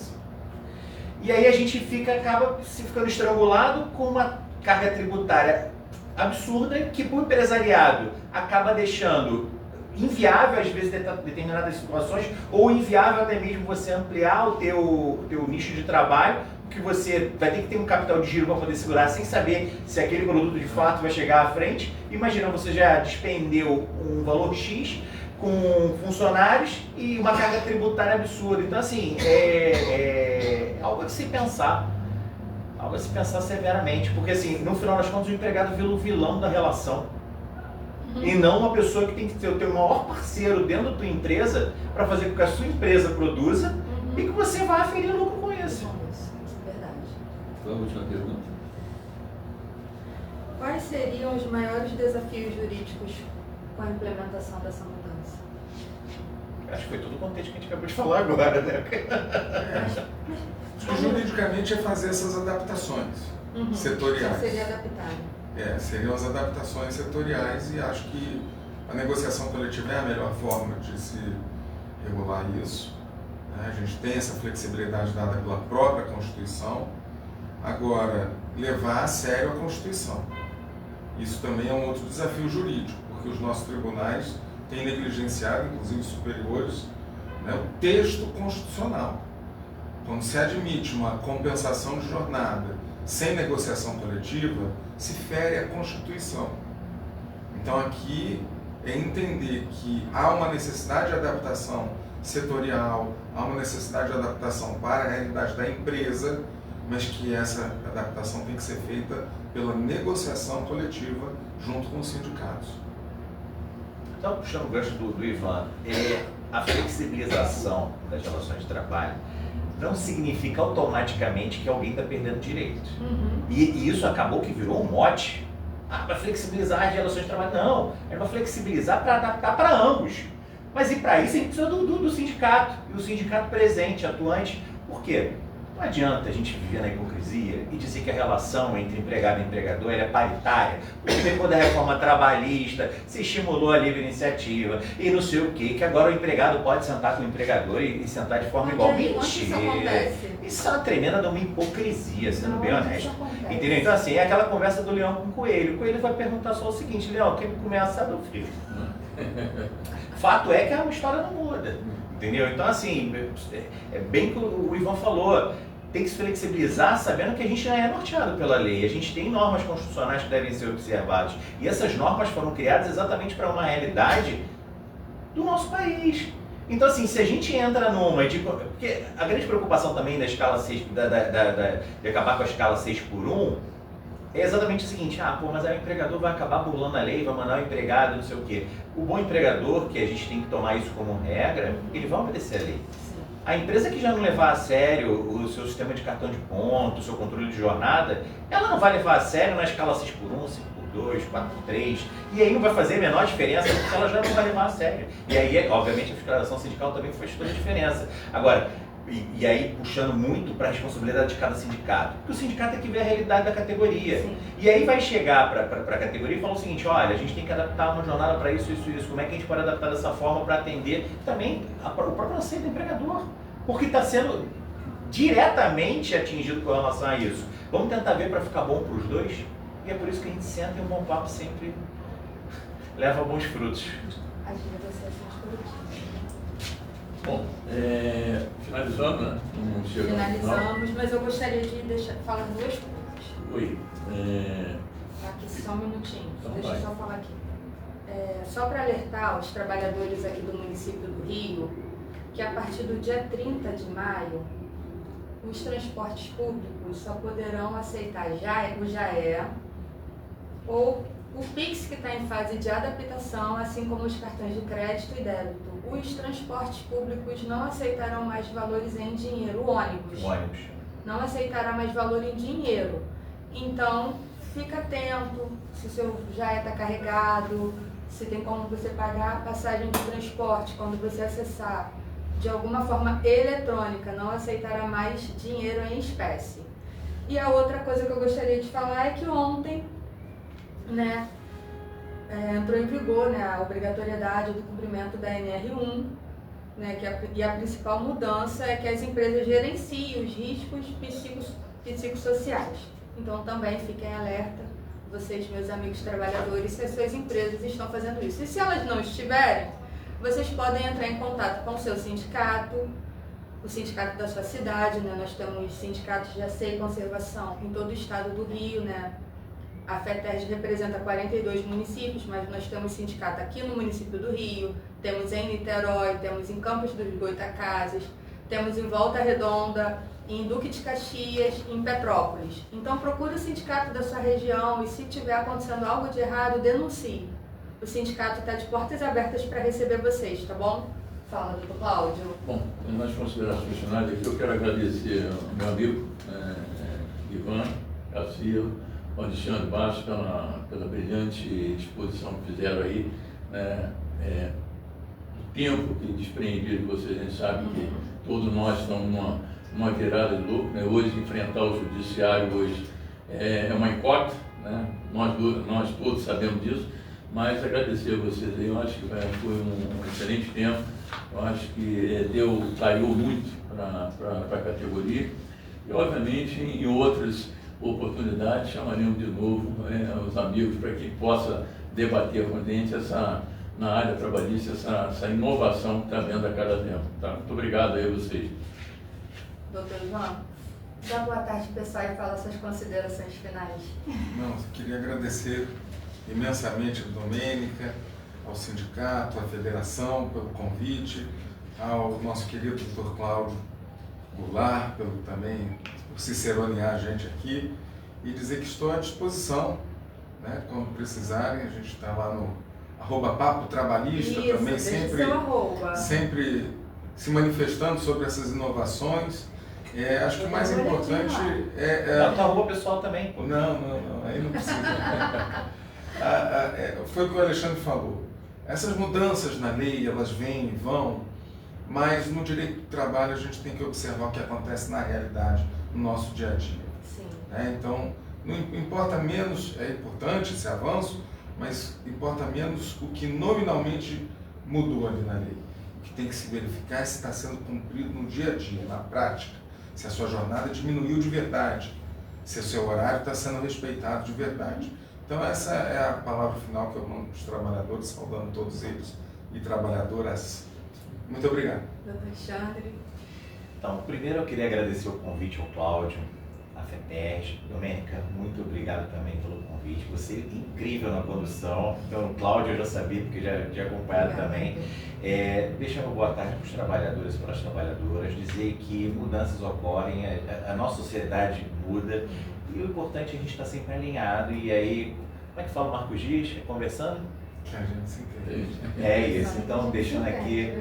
E aí a gente acaba se ficando estrangulado com uma carga tributária absurda que para o empresariado acaba deixando inviável, às vezes, determinadas situações, ou inviável até mesmo você ampliar o teu nicho de trabalho, porque você vai ter que ter um capital de giro para poder segurar, sem saber se aquele produto de fato vai chegar à frente. Imagina, você já despendeu um valor X com funcionários e uma carga tributária absurda. Então, assim, é algo a se pensar. Algo a se pensar severamente, porque, assim, no final das contas, o empregado vira o vilão da relação. E não uma pessoa que tem que ter o teu maior parceiro dentro da tua empresa para fazer com que a sua empresa produza e que você vá aferir lucro com isso. Verdade. Qual a última pergunta? Quais seriam os maiores desafios jurídicos com a implementação dessa mudança? Acho que foi todo o contexto que a gente acabou de falar agora, né? Juridicamente é fazer essas adaptações setoriais. Já seria adaptado. Seriam as adaptações setoriais e acho que a negociação coletiva é a melhor forma de se regular isso. A gente tem essa flexibilidade dada pela própria Constituição. Agora, levar a sério a Constituição. Isso também é um outro desafio jurídico, porque os nossos tribunais têm negligenciado, inclusive os superiores, o texto constitucional. Quando se admite uma compensação de jornada sem negociação coletiva, se fere a Constituição. Então aqui é entender que há uma necessidade de adaptação setorial, há uma necessidade de adaptação para a realidade da empresa, mas que essa adaptação tem que ser feita pela negociação coletiva junto com os sindicatos. Então, puxando o gancho do Ivan, a flexibilização das relações de trabalho não significa automaticamente que alguém está perdendo direito. E isso acabou que virou um mote. Para flexibilizar as relações de trabalho. Não, é para flexibilizar, para adaptar para ambos. Mas e para isso a gente precisa do sindicato, e o sindicato presente, atuante. Por quê? Não adianta a gente viver na hipocrisia e dizer que a relação entre empregado e empregador é paritária, porque depois da reforma trabalhista se estimulou a livre iniciativa e não sei o que agora o empregado pode sentar com o empregador e sentar de forma igual. Mentira! Isso é uma tremenda de uma hipocrisia, sendo bem honesto. Entendeu? Então, assim, é aquela conversa do leão com o coelho. O coelho vai perguntar só o seguinte: Leão, quem comer assado, filho? Fato é que a história não muda. Entendeu? Então, assim, é bem o que o Ivan falou, tem que se flexibilizar sabendo que a gente já é norteado pela lei, a gente tem normas constitucionais que devem ser observadas, e essas normas foram criadas exatamente para uma realidade do nosso país. Então, assim, se a gente entra numa de... Porque a grande preocupação também da escala 6, de acabar com a escala 6x1, é exatamente o seguinte: mas aí o empregador vai acabar burlando a lei, vai mandar o empregado, não sei o quê. O bom empregador, que a gente tem que tomar isso como regra, ele vai obedecer a lei. A empresa que já não levar a sério o seu sistema de cartão de ponto, o seu controle de jornada, ela não vai levar a sério na escala 6x1, 5x2, 4x3, e aí não vai fazer a menor diferença porque ela já não vai levar a sério. E aí, obviamente, a fiscalização sindical também faz toda a diferença. Agora, e aí puxando muito para a responsabilidade de cada sindicato, porque o sindicato é que vê a realidade da categoria. Sim. E aí vai chegar para a categoria e falar o seguinte, olha, a gente tem que adaptar uma jornada para isso, como é que a gente pode adaptar dessa forma para atender também o próprio anseio do empregador, porque está sendo diretamente atingido com relação a isso. Vamos tentar ver para ficar bom para os dois, e é por isso que a gente senta e um bom papo sempre leva bons frutos. As negociações coletivas. Bom, finalizando, né? Finalizamos, mas eu gostaria de falar duas coisas. Oi. Aqui, só um minutinho. Então Deixa eu só falar aqui. Só para alertar os trabalhadores aqui do município do Rio, que a partir do dia 30 de maio, os transportes públicos só poderão aceitar o JAE ou o PIX, que está em fase de adaptação, assim como os cartões de crédito e débito. Os transportes públicos não aceitarão mais valores em dinheiro. O ônibus não aceitará mais valor em dinheiro. Então, fica atento se o seu JAE está carregado, se tem como você pagar a passagem de transporte quando você acessar de alguma forma eletrônica, não aceitará mais dinheiro em espécie. E a outra coisa que eu gostaria de falar é que ontem, né, entrou em vigor, né, a obrigatoriedade do cumprimento da NR1, né, e a principal mudança é que as empresas gerenciem os riscos psicossociais. Então também fiquem alerta, vocês, meus amigos trabalhadores, se as suas empresas estão fazendo isso. E se elas não estiverem, vocês podem entrar em contato com o seu sindicato, o sindicato da sua cidade, né? Nós temos sindicatos de aceio e conservação em todo o estado do Rio, né? A FETERJ representa 42 municípios, mas nós temos sindicato aqui no município do Rio, temos em Niterói, temos em Campos dos Goytacazes, temos em Volta Redonda, em Duque de Caxias, em Petrópolis. Então procure o sindicato da sua região e se tiver acontecendo algo de errado, denuncie. O sindicato está de portas abertas para receber vocês, tá bom? Fala, doutor Cláudio. Bom, nas considerações finais aqui, eu quero agradecer ao meu amigo Ivan Garcia, ao Alexandre Bastos, pela brilhante exposição que fizeram aí. O tempo que desprendido de vocês, a gente sabe que todos nós estamos numa virada de louco, né? Hoje, enfrentar o judiciário hoje é uma incógnita, né? Nós todos sabemos disso. Mas agradecer a vocês aí, eu acho que foi um excelente tempo, eu acho que clareou muito para a categoria e obviamente em outras oportunidades chamaremos de novo os amigos para que possa debater com a gente na área trabalhista, essa inovação que está vendo a cada tempo. Tá? Muito obrigado aí a vocês. Doutor João, dá boa tarde pessoal e fala suas considerações finais. Não, queria agradecer imensamente a Domênica, ao sindicato, à federação pelo convite, ao nosso querido Dr. Cláudio Goulart por ciceronear a gente aqui e dizer que estou à disposição, né, quando precisarem. A gente está lá no @Papo Trabalhista. Isso, também sempre se manifestando sobre essas inovações. Acho que o mais importante Não, arroba pessoal também. Pô. Não, aí não precisa. Foi o que o Alexandre falou. Essas mudanças na lei, elas vêm e vão, mas no direito do trabalho a gente tem que observar o que acontece na realidade, no nosso dia a dia. Sim. Então, não importa menos, é importante esse avanço, mas importa menos o que nominalmente mudou ali na lei. O que tem que se verificar é se está sendo cumprido no dia a dia, na prática, se a sua jornada diminuiu de verdade, se o seu horário está sendo respeitado de verdade. Então essa é a palavra final que eu mando para os trabalhadores, saudando todos eles e trabalhadoras. Muito obrigado. Doutor Alexandre. Então, primeiro eu queria agradecer o convite ao Cláudio, à FETERJ. Domênica, muito obrigado também pelo convite. Você é incrível na condução. Então, o Cláudio eu já sabia, porque já tinha acompanhado também. Deixar uma boa tarde para os trabalhadores e para as trabalhadoras, dizer que mudanças ocorrem, a nossa sociedade muda. E o importante é a gente estar sempre alinhado. E aí, como é que fala o Marcos Dias? Conversando? Que a gente se entende. É isso. Então, deixando aqui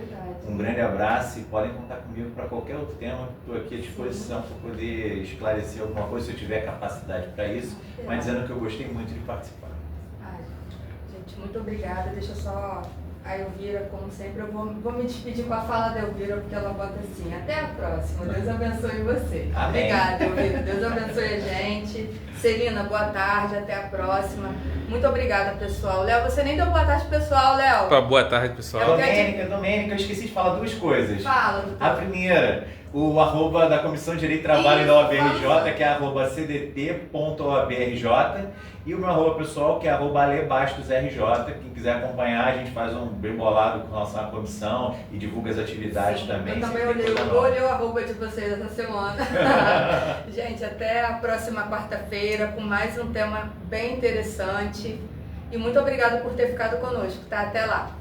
um grande abraço e podem contar comigo para qualquer outro tema. Estou aqui à disposição para poder esclarecer alguma coisa, se eu tiver capacidade para isso, mas dizendo que eu gostei muito de participar. Gente, muito obrigada. Deixa só a Elvira, como sempre, eu vou me despedir com a fala da Elvira, porque ela bota assim: até a próxima, Deus abençoe você. Amém. Obrigada, Elvira, Deus abençoe a gente. Celina, boa tarde, até a próxima. Muito obrigada, pessoal. Léo, você nem deu boa tarde, pessoal, Léo. Boa tarde, pessoal. Domênica, eu esqueci de falar duas coisas. Fala, doutor. A primeira, o @ da Comissão de Direito e Trabalho da OABRJ, que é @cdt.oabrj, e o meu @ pessoal, que é @alebastosrj. Quem quiser acompanhar, a gente faz um bem bolado com relação à comissão e divulga as atividades também. Eu também olhei o @ de vocês essa semana. Gente, até a próxima quarta-feira com mais um tema bem interessante. E muito obrigada por ter ficado conosco, tá? Até lá.